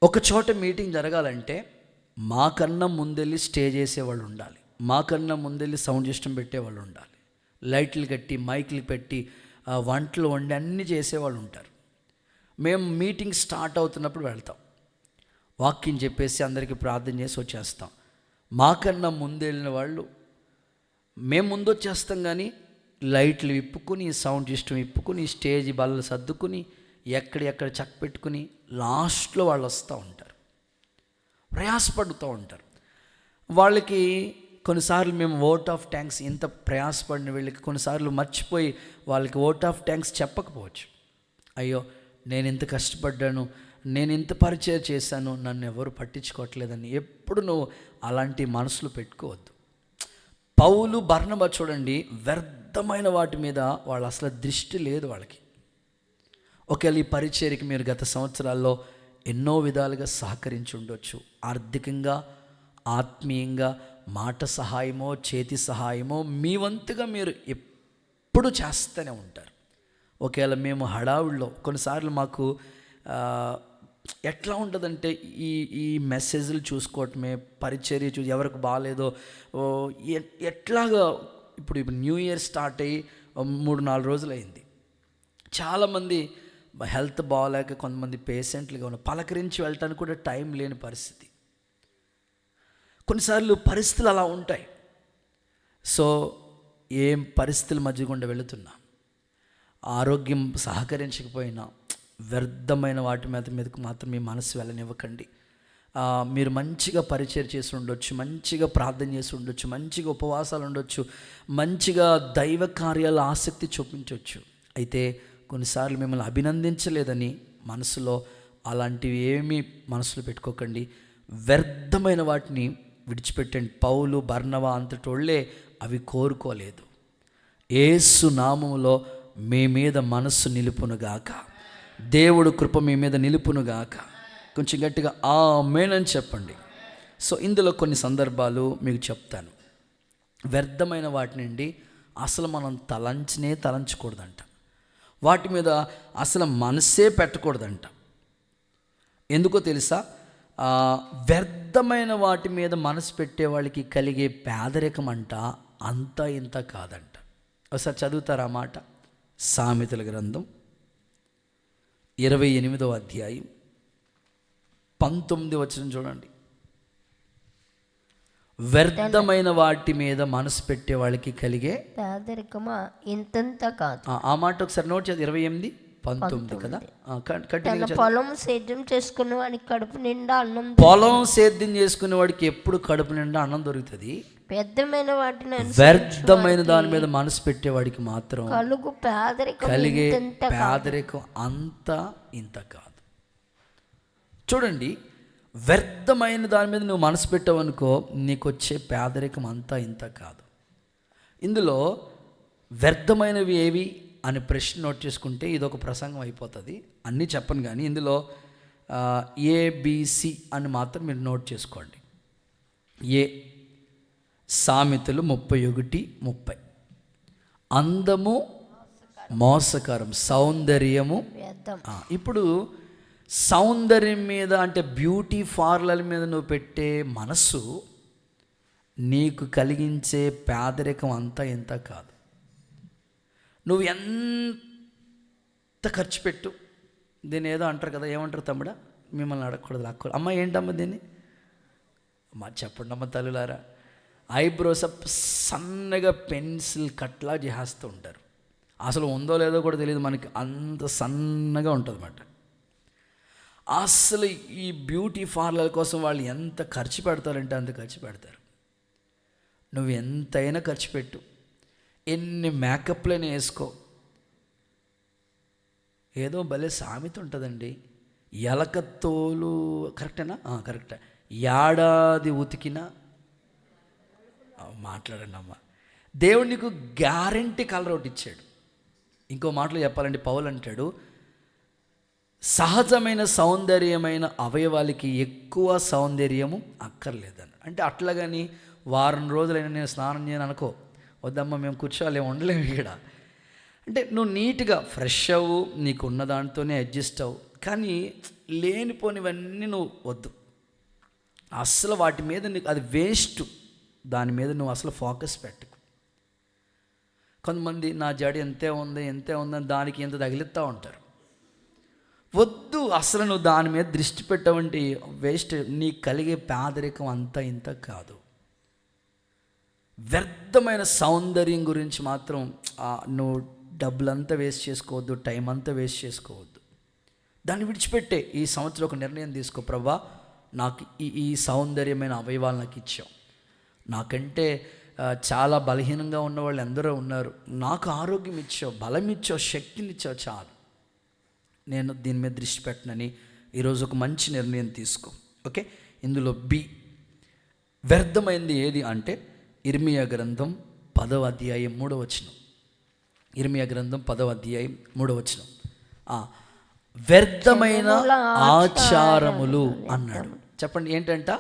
ఒక చోట మీటింగ్ జరగాలంటే మాకన్నా ముందెళ్ళి స్టే చేసేవాళ్ళు ఉండాలి, మాకన్నా ముందెళ్ళి సౌండ్ సిస్టమ్ పెట్టేవాళ్ళు ఉండాలి, లైట్లు కట్టి మైక్లు పెట్టి వంటలు వండి అన్నీ చేసేవాళ్ళు ఉంటారు. మేము మీటింగ్ స్టార్ట్ అవుతున్నప్పుడు వెళ్తాం, వాక్యం చెప్పేసి అందరికీ ప్రార్థన చేసి వచ్చేస్తాం. మాకన్నా ముందు వెళ్ళిన వాళ్ళు మేము ముందు వచ్చేస్తాం, కానీ లైట్లు విప్పుకుని, సౌండ్ సిస్టమ్ విప్పుకుని, స్టేజ్ బల్లలు సర్దుకుని, ఎక్కడెక్కడ చక్క పెట్టుకుని లాస్ట్లో వాళ్ళు వస్తూ ఉంటారు, ప్రయాసపడుతూ ఉంటారు. వాళ్ళకి కొన్నిసార్లు మేము ఓట్ ఆఫ్ థ్యాంక్స్, ఇంత ప్రయాసపడిన వీళ్ళకి కొన్నిసార్లు మర్చిపోయి వాళ్ళకి ఓట్ ఆఫ్ థ్యాంక్స్ చెప్పకపోవచ్చు. అయ్యో నేను ఇంత కష్టపడ్డాను, నేను ఇంత పరిచయం చేశాను, నన్ను ఎవరు పట్టించుకోవట్లేదని ఎప్పుడు నువ్వు అలాంటి మనసులు పెట్టుకోవద్దు. పౌలు బర్నబా చూడండి, వ్యర్థమైన వాటి మీద వాళ్ళు అసలు దృష్టి లేదు వాళ్ళకి. ఒకవేళ ఈ పరిచర్యకి మీరు గత సంవత్సరాల్లో ఎన్నో విధాలుగా సహకరించి ఉండొచ్చు, ఆర్థికంగా, ఆత్మీయంగా, మాట సహాయమో చేతి సహాయమో మీ వంతుగా మీరు ఎప్పుడు చేస్తూనే ఉంటారు. ఒకవేళ మేము హడావుల్లో కొన్నిసార్లు మాకు ఎట్లా ఉంటుందంటే ఈ ఈ మెసేజ్లు చూసుకోవటమే, పరిచర్య ఎవరికి బాగాలేదో ఎట్లాగా ఇప్పుడు న్యూ ఇయర్ స్టార్ట్ అయ్యి 3-4 రోజులు అయింది. చాలామంది హెల్త్ బాగాలేక కొంతమంది పేషెంట్లుగా ఉన్న పలకరించి వెళ్ళటానికి కూడా టైం లేని పరిస్థితి. కొన్నిసార్లు పరిస్థితులు అలా ఉంటాయి. సో ఏం పరిస్థితుల మధ్య గుండా వెళుతున్నా, ఆరోగ్యం సహకరించకపోయినా వ్యర్థమైన వాటి మీదకు మాత్రం మీ మనసు వెళ్ళనివ్వకండి. మీరు మంచిగా పరిచయం చేసి ఉండొచ్చు, మంచిగా ప్రార్థన చేసి ఉండొచ్చు, మంచిగా ఉపవాసాలు ఉండొచ్చు, మంచిగా దైవ కార్యాల ఆసక్తి చూపించవచ్చు. అయితే కొన్నిసార్లు మిమ్మల్ని అభినందించలేదని మనసులో అలాంటివి ఏమీ మనసులో పెట్టుకోకండి. వ్యర్థమైన వాటిని విడిచిపెట్టండి. పౌలు, బర్నబా అంతటోళ్ళే అవి కోరుకోలేదు. యేసు నామములో మీ మీద మనస్సు నిలుపునుగాక, దేవుడు కృప మీ మీద నిలుపునుగాక. కొంచెం గట్టిగా ఆమేన్ అని చెప్పండి. సో ఇందులో కొన్ని సందర్భాలు మీకు చెప్తాను. వ్యర్థమైన వాటి నుండి అసలు మనం తలంచకూడదంట. వాటి మీద అసలు మనసే పెట్టకూడదంట. ఎందుకో తెలుసా? వ్యర్థమైన వాటి మీద మనసు పెట్టే వాళ్ళకి కలిగే పేదరికం అంట అంతా ఇంత కాదంట. ఒకసారి చదువుతారా మాట? సామెతల గ్రంథం 28వ అధ్యాయం 19వ వచనం చూడండి. వ్యర్థమైన వాటి మీద మనసు పెట్టే వాళ్ళకి కలిగే
పేదరికమా ఇంతంత కాదు.
ఆ మాట ఒకసారి నోట్ చేసి 28:19 కదా.
తన పొలం సేద్యం చేసుకునే వాడికి కడుపు నిండా అన్నం,
పొలం సేద్యం చేసుకునే వాడికి ఎప్పుడు కడుపు నిండా అన్నం దొరుకుతుంది. వ్యర్థమైన దాని మీద మనసు పెట్టేవాడికి మాత్రం కలిగే పేదరికం అంతా ఇంత కాదు. చూడండి, వ్యర్థమైన దాని మీద నువ్వు మనసు పెట్టావనుకో, నీకు వచ్చే పేదరికం అంతా ఇంత కాదు. ఇందులో వ్యర్థమైనవి ఏవి అని ప్రశ్న నోట్ చేసుకుంటే ఇదొక ప్రసంగం అయిపోతుంది. అన్నీ చెప్పను, కానీ ఇందులో ABC అని మాత్రం మీరు నోట్ చేసుకోండి. ఏ సామెతలు 31:30. అందము మోసకరం, సౌందర్యము. ఇప్పుడు సౌందర్యం మీద అంటే బ్యూటీ పార్లర్ మీద నువ్వు పెట్టే మనసు నీకు కలిగించే పేదరికం అంతా ఇంత కాదు. నువ్వు ఎంత ఖర్చు పెట్టు, దీన్ని ఏదో అంటారు కదా, ఏమంటారు తమ్ముడా? మిమ్మల్ని అడగకూడదు, లాక్కూడదు. అమ్మ ఏంటమ్మా దీన్ని? అమ్మ చెప్పండి అమ్మ తల్లులారా. ఐబ్రోస్ సన్నగా పెన్సిల్ కట్లా చేస్తూ ఉంటారు. అసలు ఉందో లేదో కూడా తెలియదు మనకి, అంత సన్నగా ఉంటుంది అన్నమాట. అసలు ఈ బ్యూటీ పార్లర్ కోసం వాళ్ళు ఎంత ఖర్చు పెడతారంటే అంత ఖర్చు పెడతారు. నువ్వు ఎంతైనా ఖర్చు పెట్టు, ఎన్ని మేకప్లైనా వేసుకో. ఏదో భలే సామెత ఉంటుందండి, ఎలక తోలు, కరెక్టేనా? కరెక్టే. ఏడాది ఉతికినా మాట్లాడండి అమ్మ. దేవుడు నీకు గ్యారంటీ కలర్ ఒకటి ఇచ్చాడు. ఇంకో మాటలో చెప్పాలంటే పౌలు అంటాడు, సహజమైన సౌందర్యమైన అవయవాలకి ఎక్కువ సౌందర్యము అక్కర్లేదని. అంటే అట్లాగని వారం రోజులైనా నేను స్నానం చేయను అనుకో, వద్దమ్మా మేము కూర్చోవాలి, ఉండలేము ఇక్కడ. అంటే నువ్వు నీట్గా ఫ్రెష్ అవ్వు, నీకు ఉన్న దాంతోనే అడ్జస్ట్ అవ్వు, కానీ లేనిపోనివన్నీ నువ్వు వద్దు. అసలు వాటి మీద నీకు అది వేస్ట్, దాని మీద నువ్వు అసలు ఫోకస్ పెట్టుకు. కొంతమంది నా జడ ఎంతే ఉందని దానికి ఎంత తగిలిస్తూ ఉంటారు. వద్దు, అసలు నువ్వు దాని మీద దృష్టి పెట్టవంటి వేస్ట్. నీకు కలిగే పేదరికం అంతా ఇంత కాదు. వ్యర్థమైన సౌందర్యం గురించి మాత్రం నువ్వు డబ్బులంతా వేస్ట్ చేసుకోవద్దు, టైం అంతా వేస్ట్ చేసుకోవద్దు. దాన్ని విడిచిపెట్టే ఈ సంవత్సరం ఒక నిర్ణయం తీసుకో. ప్రభా, నాకు ఈ సౌందర్యమైన అవయవాలు నాకు ఇచ్చావు, నాకంటే చాలా బలహీనంగా ఉన్న వాళ్ళు ఎందరో ఉన్నారు, నాకు ఆరోగ్యం ఇచ్చావు, బలం ఇచ్చావు, శక్తిని ఇచ్చావు, చాలు, నేను దీని మీద దృష్టి పెట్టనని ఈరోజు ఒక మంచి నిర్ణయం తీసుకో. ఓకే, ఇందులో బి వ్యర్థమైంది ఏది అంటే ఇర్మియా గ్రంథం 10వ అధ్యాయం 3వ వచనం. ఇర్మియా గ్రంథం 10వ అధ్యాయం 3వ వచనం. వ్యర్థమైన ఆచారములు అన్నాడు. చెప్పండి ఏంటంట?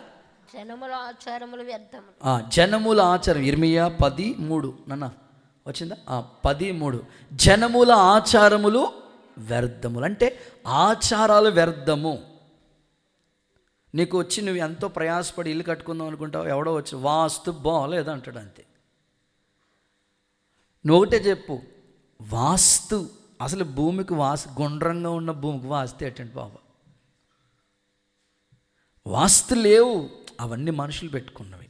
జనముల ఆచారములు వ్యర్థములు.
జనముల ఆచారం. ఇర్మియా 10:3 నాన్న వచ్చిందా? 10:3. జనముల ఆచారములు వ్యర్థములు అంటే ఆచారాలు వ్యర్థము. నీకు వచ్చి నువ్వు ఎంతో ప్రయాసపడి ఇల్లు కట్టుకుందాం అనుకుంటావు, ఎవడో వచ్చి వాస్తు బాగోలేదు అంటాడు అంతే. నువ్వు ఒకటే చెప్పు, వాస్తు అసలు భూమికి గుండ్రంగా ఉన్న భూమికి వాస్తు ఏంటంటే బాబా, వాస్తు లేవు, అవన్నీ మనుషులు పెట్టుకున్నవి.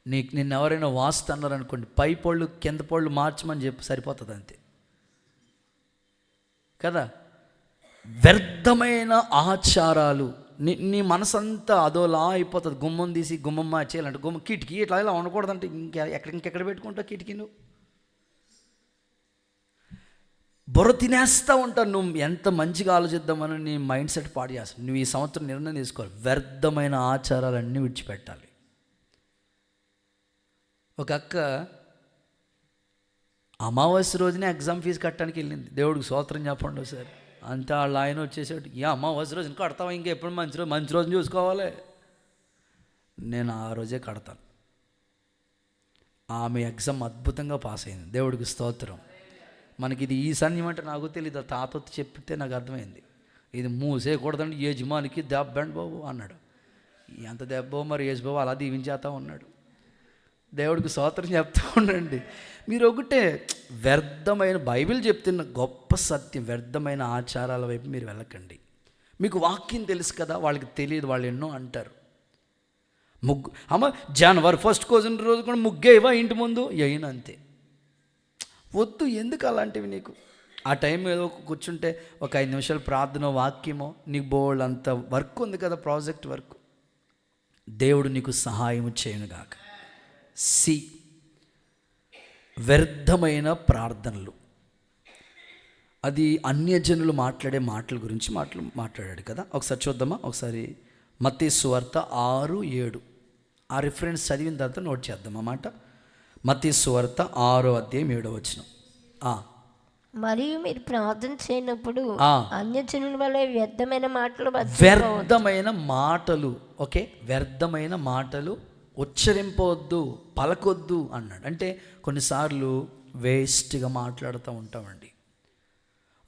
నిన్ను ఎవరైనా వాస్తు అన్నారనుకోండి, పై పళ్ళు కింద పళ్ళు మార్చమని చెప్పి సరిపోతుంది అంతే కదా. వ్యర్థమైన ఆచారాలు, నీ మనసంతా అదోలా అయిపోతుంది. గుమ్మం తీసి గుమ్మం మార్చేయాలంటే గుమ్మం కిటికీ ఇట్లా ఇలా ఉండకూడదంటే ఇంకెక్కడ పెట్టుకుంటావు కిటికీ? నువ్వు బుర్ర తినేస్తూ ఉంటావు. నువ్వు ఎంత మంచిగా ఆలోచిద్దామని నీ మైండ్ సెట్ పాడు చేస్తావు. నువ్వు ఈ సంవత్సరం నిర్ణయం తీసుకోవాలి, వ్యర్థమైన ఆచారాలన్నీ విడిచిపెట్టాలి. ఒక అక్క అమావాస్య రోజునే ఎగ్జామ్ ఫీజు కట్టడానికి వెళ్ళింది. దేవుడికి స్తోత్రం చెప్పండి ఒకసారి. అంతే వాళ్ళ ఆయన వచ్చేసాడు, ఏ అమావాస్య రోజు ఇంకా కడతావా, ఇంకా ఎప్పుడు మంచి రోజు చూసుకోవాలి. నేను ఆ రోజే కడతాను. ఆమె ఎగ్జామ్ అద్భుతంగా పాస్ అయింది, దేవుడికి స్తోత్రం. మనకి ఇది ఈశాన్యం అంటే నాకు తెలియదు, తాత చెప్తే నాకు అర్థమైంది. ఇది మూసేయకూడదండి, యజమానికి దెబ్బండి బాబు అన్నాడు. ఎంత దెబ్బో మరి యేసుబాబు అలా దీవించేస్తా ఉన్నాడు. దేవుడికి స్తోత్రం చెప్తా ఉండండి. మీరు ఒకటే, వ్యర్థమైన బైబిల్ చెప్తున్న గొప్ప సత్యం, వ్యర్థమైన ఆచారాల వైపు మీరు వెళ్ళకండి. మీకు వాక్యం తెలుసు కదా, వాళ్ళకి తెలియదు, వాళ్ళు ఎన్నో అంటారు. జనవరి 1 రోజు కూడా ముగ్గేవా ఇంటి ముందు అయినా అంతే. వద్దు, ఎందుకు అలాంటివి నీకు? ఆ టైం ఏదో కూర్చుంటే ఒక 5 నిమిషాలు ప్రార్థన, వాక్యమో, నీకు బోల్డ్ అంత వర్క్ ఉంది కదా, ప్రాజెక్ట్ వర్క్. దేవుడు నీకు సహాయం చేయనుగాక. వ్యర్థమైన ప్రార్థనలు, అది అన్యజనులు మాట్లాడే మాటల గురించి మాట్లాడాడు కదా. ఒకసారి చూద్దామా, ఒకసారి మత్తయి సువార్త 6:7 ఆ రిఫరెన్స్ చదివిన తర్వాత నోట్ చేద్దాం అన్నమాట. మత్తయి సువార్త 6:7.
మరియు మీరు ప్రార్థన చేయనప్పుడు అన్యజనుల వలె వ్యర్థమైన మాటలు ఓకే, వ్యర్థమైన మాటలు ఉచ్చరింపవద్దు, పలకొద్దు అన్నాడు. అంటే కొన్నిసార్లు వేస్ట్గా మాట్లాడుతూ ఉంటామండి.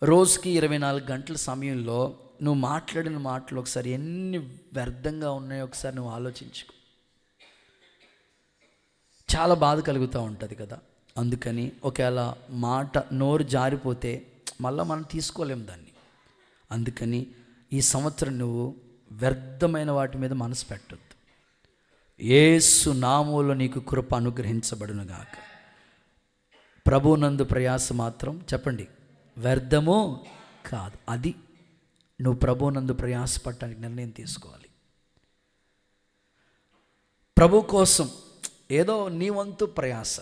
రోజుకి 24 గంటల సమయంలో నువ్వు మాట్లాడిన మాటలు ఒకసారి ఎన్ని వ్యర్థంగా ఉన్నాయో ఒకసారి నువ్వు ఆలోచించుకో. చాలా బాధ కలుగుతూ ఉంటుంది కదా. అందుకని ఒకవేళ మాట నోరు జారిపోతే మళ్ళీ మనం తీసుకోలేము దాన్ని. అందుకని ఈ సంవత్సరం నువ్వు వ్యర్థమైన వాటి మీద మనసు పెట్టొద్దు. యేసు నామములో నీకు కృప అనుగ్రహించబడునుగాక. ప్రభునందు ప్రయాస మాత్రం చెప్పండి వ్యర్థమో కాదు. అది నువ్వు ప్రభునందు ప్రయాసపడటానికి నిర్ణయం తీసుకోవాలి. ప్రభు కోసం ఏదో నీ వంతు ప్రయాస,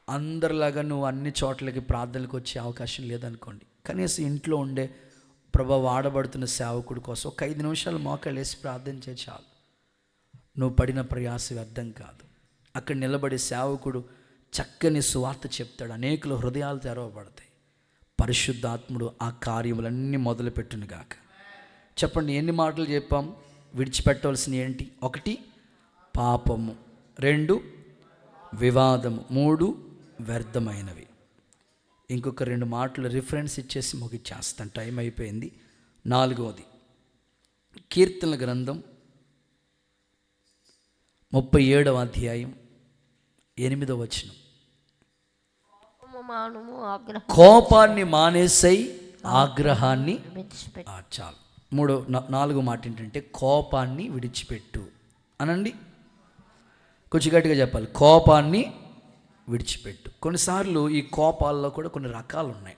అందరిలాగా నువ్వు అన్ని చోట్లకి ప్రార్థనలకు వచ్చే అవకాశం లేదనుకోండి. కనీసం ఇంట్లో ఉండే ప్రభు వాడబడుతున్న సేవకుడి కోసం ఒక 5 నిమిషాలు మోకాళ్ళు వేసి ప్రార్థన చేయి చాలు. నువ్వు పడిన ప్రయాస వ్యర్థం కాదు. అక్కడ నిలబడే సేవకుడు చక్కని సువార్త చెప్తాడు, అనేకుల హృదయాలు తెరవబడతాయి. పరిశుద్ధాత్ముడు ఆ కార్యములన్నీ మొదలుపెట్టునుగాక. చెప్పండి, ఎన్ని మాటలు చెప్పాం? విడిచిపెట్టవలసిన ఏంటి? 1 పాపము, 2 వివాదము, 3 వ్యర్థమైనవి. ఇంకొక 2 మాటలు రిఫరెన్స్ ఇచ్చేసి ముగిచ్చేస్తాను, టైం అయిపోయింది. 4వది కీర్తనల గ్రంథం 37:8. కోపాన్ని మానేసై ఆగ్రహాన్ని చాలు. 4వ మాట ఏంటంటే కోపాన్ని విడిచిపెట్టు అనండి. కొంచెం గట్టిగా చెప్పాలి, కోపాన్ని విడిచిపెట్టు. కొన్నిసార్లు ఈ కోపాల్లో కూడా కొన్ని రకాలు ఉన్నాయి.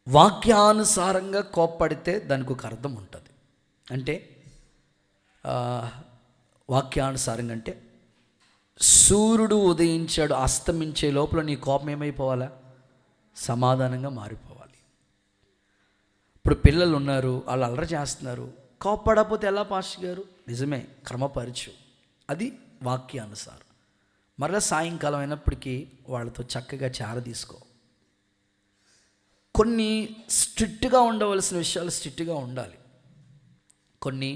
వాక్యానుసారంగా కోప్పడితే దానికి ఒక అర్థం ఉంటుంది. అంటే వాక్యానుసారంగా అంటే సూర్యుడు ఉదయించాడు అస్తమించే లోపల నీ కోపం ఏమైపోవాలా? సమాధానంగా మారిపోవాలి. ఇప్పుడు పిల్లలు ఉన్నారు, వాళ్ళు అల్లరి చేస్తున్నారు, కోప్పడకపోతే ఎలా పాస్టర్ గారు? నిజమే, క్రమపరచు, అది వాక్యానుసారం. మరలా సాయంకాలం అయినప్పటికీ వాళ్ళతో చక్కగా తీసుకో. కొన్ని స్ట్రిక్ట్గా ఉండవలసిన విషయాలు స్ట్రిక్ట్గా ఉండాలి. కొన్ని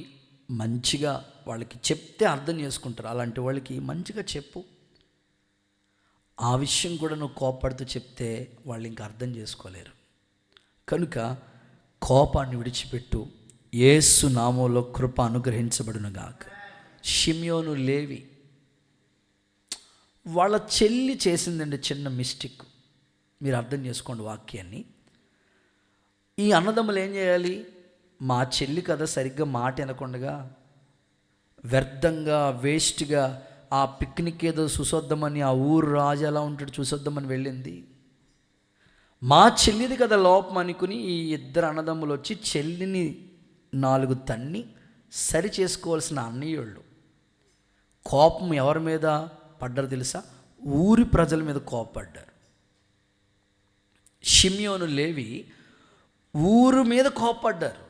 మంచిగా వాళ్ళకి చెప్తే అర్థం చేసుకుంటారు. అలాంటి వాళ్ళకి మంచిగా చెప్పు. ఆ విషయం కూడా నువ్వు కోపడుతూ చెప్తే వాళ్ళు ఇంకా అర్థం చేసుకోలేరు. కనుక
కోపాన్ని విడిచిపెట్టు, యేసు నామంలో కృప అనుగ్రహించబడునుగాక. షిమ్యోను, లేవి వాళ్ళ చెల్లి చేసిందండి చిన్న మిస్టేక్. మీరు అర్థం చేసుకోండి వాక్యాన్ని. ఈ అన్నదమ్ములు ఏం చేయాలి? మా చెల్లి కదా సరిగ్గా మాట వినకుండా వ్యర్థంగా వేస్ట్గా ఆ పిక్నిక్ ఏదో చూసొద్దామని, ఆ ఊరు రాజు ఎలా ఉంటాడు చూసొద్దామని వెళ్ళింది. మా చెల్లిది కదా లోపం అనుకుని ఈ ఇద్దరు అన్నదమ్ములు వచ్చి చెల్లిని 4 తన్ని సరి చేసుకోవాల్సిన అన్నయ్యోళ్ళు కోపం ఎవరి మీద పడ్డారు తెలుసా? ఊరి ప్రజల మీద కోపపడ్డారు. షిమ్యోను, లేవి ఊరు మీద కోపపడ్డారు.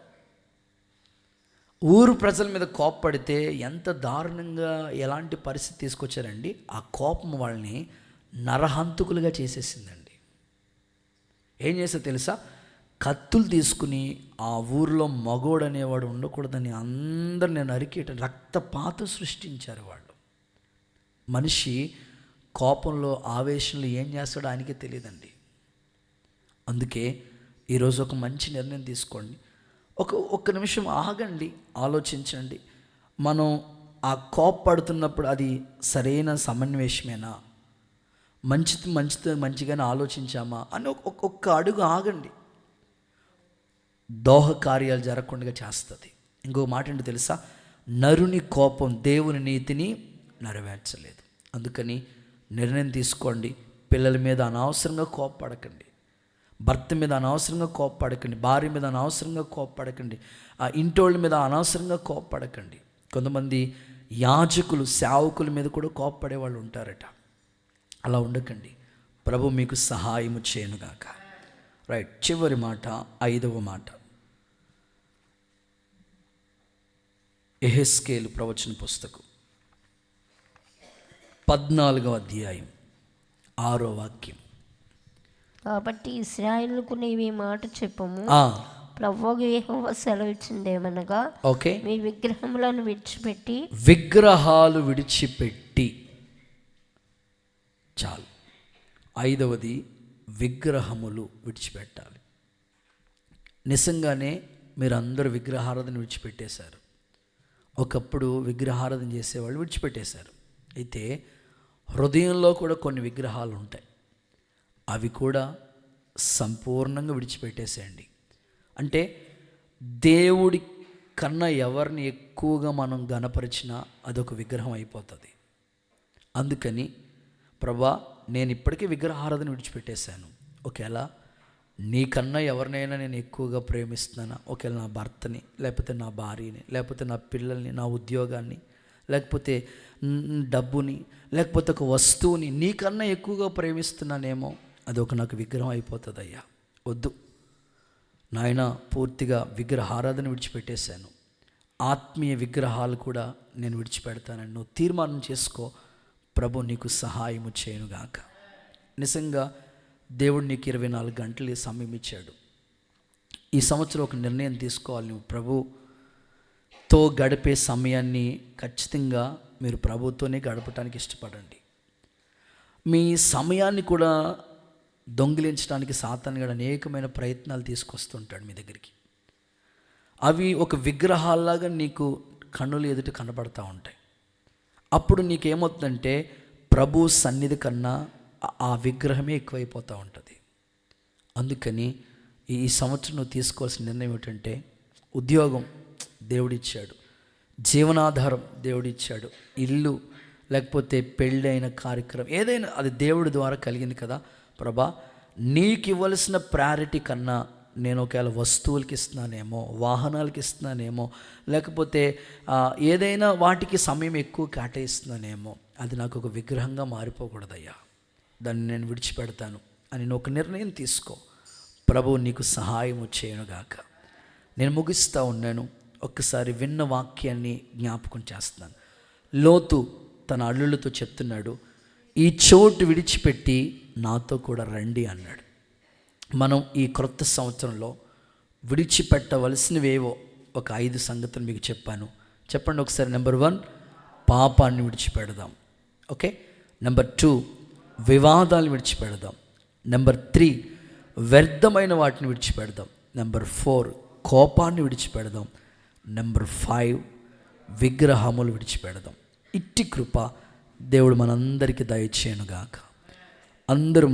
ఊరు ప్రజల మీద కోపపడితే ఎంత దారుణంగా ఎలాంటి పరిస్థితి తీసుకొచ్చారండి. ఆ కోపం వాళ్ళని నరహంతకులుగా చేసేసిందండి. ఏం చేస్తే తెలుసా? కత్తులు తీసుకుని ఆ ఊరిలో మగోడు అనేవాడు ఉండకూడదని అందరిని నరికేట రక్తపాతం సృష్టించారు వాళ్ళు. మనిషి కోపంలో, ఆవేశంలో ఏం చేస్తాడో ఆయనకే తెలియదండి. అందుకే ఈరోజు ఒక మంచి నిర్ణయం తీసుకోండి. ఒక్క నిమిషం ఆగండి, ఆలోచించండి. మనం ఆ కోపపడుతున్నప్పుడు అది సరైన సమన్వేషమేనా, మంచిగానే ఆలోచించామా అని ఒక్క అడుగు ఆగండి. దోహ కార్యాలు జరగకుండా చేస్తుంది. ఇంకొక మాట ఏంటో తెలుసా? నరుని కోపం దేవుని నీతిని నెరవేర్చలేదు. అందుకని నిర్ణయం తీసుకోండి. పిల్లల మీద అనవసరంగా కోపపడకండి, భర్త మీద అనవసరంగా కోపపడకండి, భార్య మీద అనవసరంగా కోపపడకండి, ఆ ఇంటోళ్ళ మీద అనవసరంగా కోపపడకండి. కొంతమంది యాజకులు, సేవకుల మీద కూడా కోపపడే వాళ్ళు ఉంటారట. అలా ఉండకండి. ప్రభు మీకు సహాయము చేయనుగాక. రైట్, చివరి మాట, 5వ మాట. యెహెజ్కేలు ప్రవచన పుస్తకం 14వ అధ్యాయం 6వ వాక్యం.
కాబట్టి ఇశ్రాయేలుకు నీవు ఈ మాట చెప్పము, ప్రభువు యెహోవా సెలవిచ్చిందేమనగా,
ఓకే,
మీ విగ్రహములను విడిచిపెట్టి,
విగ్రహాలు విడిచిపెట్టి, చాలు. 5వది విగ్రహములు విడిచిపెట్టాలి. నిజంగానే మీరందరూ విగ్రహారాధన విడిచిపెట్టేశారు. ఒకప్పుడు విగ్రహారాధన చేసేవాళ్ళు విడిచిపెట్టేశారు. అయితే హృదయంలో కూడా కొన్ని విగ్రహాలు ఉంటాయి. అవి కూడా సంపూర్ణంగా విడిచిపెట్టేసేయండి. అంటే దేవుడి కన్నా ఎవరిని ఎక్కువగా మనం గణపరిచినా అదొక విగ్రహం అయిపోతుంది. అందుకని ప్రభా, నేను ఇప్పటికీ విగ్రహారాధన విడిచిపెట్టేశాను. ఒకవేళ నీకన్నా ఎవరినైనా నేను ఎక్కువగా ప్రేమిస్తున్నానా, ఒకవేళ నా భర్తని, లేకపోతే నా భార్యని, లేకపోతే నా పిల్లల్ని, నా ఉద్యోగాన్ని, లేకపోతే డబ్బుని, లేకపోతే ఒక వస్తువుని నీకన్నా ఎక్కువగా ప్రేమిస్తున్నానేమో, అది ఒక నాకు విగ్రహం అయిపోతుంది. అయ్యా వద్దు నాయన, పూర్తిగా విగ్రహారాధన విడిచిపెట్టేశాను, ఆత్మీయ విగ్రహాలు కూడా నేను విడిచిపెడతానని నువ్వు తీర్మానం చేసుకో. ప్రభు నీకు సహాయము చేయనుగాక. నిజంగా దేవుడు నీకు 24 గంటలు సమయం ఇచ్చాడు. ఈ సంవత్సరం ఒక నిర్ణయం తీసుకోవాలి. నువ్వు ప్రభుతో గడిపే సమయాన్ని ఖచ్చితంగా మీరు ప్రభుతోనే గడపడానికి ఇష్టపడండి. మీ సమయాన్ని కూడా దొంగిలించడానికి సాతాను గాడు అనేకమైన ప్రయత్నాలు తీసుకొస్తుంటాడు మీ దగ్గరికి. అవి ఒక విగ్రహాల్లాగా నీకు కన్నులు ఎదుట కనబడతా ఉంటాయి. అప్పుడు నీకేమవుతుందంటే ప్రభు సన్నిధి కన్నా ఆ విగ్రహమే ఎక్కువైపోతూ ఉంటుంది. అందుకని ఈ సంవత్సరం నువ్వు తీసుకోవాల్సిన నిర్ణయం ఏంటంటే, ఉద్యోగం దేవుడిచ్చాడు, జీవనాధారం దేవుడిచ్చాడు, ఇల్లు లేకపోతే పెళ్ళైన కార్యక్రమం ఏదైనా అది దేవుడి ద్వారా కలిగింది కదా. ప్రభా, నీకు ఇవ్వాల్సిన ప్రయారిటీ కన్నా నేను ఒకవేళ వస్తువులకి ఇస్తున్నానేమో, వాహనాలకి ఇస్తున్నానేమో, లేకపోతే ఏదైనా వాటికి సమయం ఎక్కువ కేటాయిస్తున్నానేమో, అది నాకు ఒక విగ్రహంగా మారిపోకూడదయ్యా, దాన్ని నేను విడిచిపెడతాను అని నేను ఒక నిర్ణయం తీసుకో. ప్రభువు నీకు సహాయం చేయనుగాక. నేను ముగిస్తూ ఉన్నాను. ఒక్కసారి విన్న వాక్యాన్ని జ్ఞాపకం చేస్తున్నాను. లోతు తన అల్లుళ్ళతో చెప్తున్నాడు, ఈ చోటు విడిచిపెట్టి నాతో కూడా రండి అన్నాడు. మనం ఈ క్రొత్త సంవత్సరంలో విడిచిపెట్టవలసినవేవో ఒక 5 సంగతులు మీకు చెప్పాను. చెప్పండి ఒకసారి. నెంబర్ 1, పాపాన్ని విడిచిపెడదాం. ఓకే. నెంబర్ 2, వివాదాలు విడిచిపెడదాం. నెంబర్ 3, వ్యర్థమైన వాటిని విడిచిపెడదాం. నెంబర్ 4,
కోపాన్ని విడిచిపెడదాం. నెంబర్ 5, విగ్రహములు విడిచిపెడదాం. ఇట్టి కృప దేవుడు మనందరికీ దయచేయనుగాక. అందరూ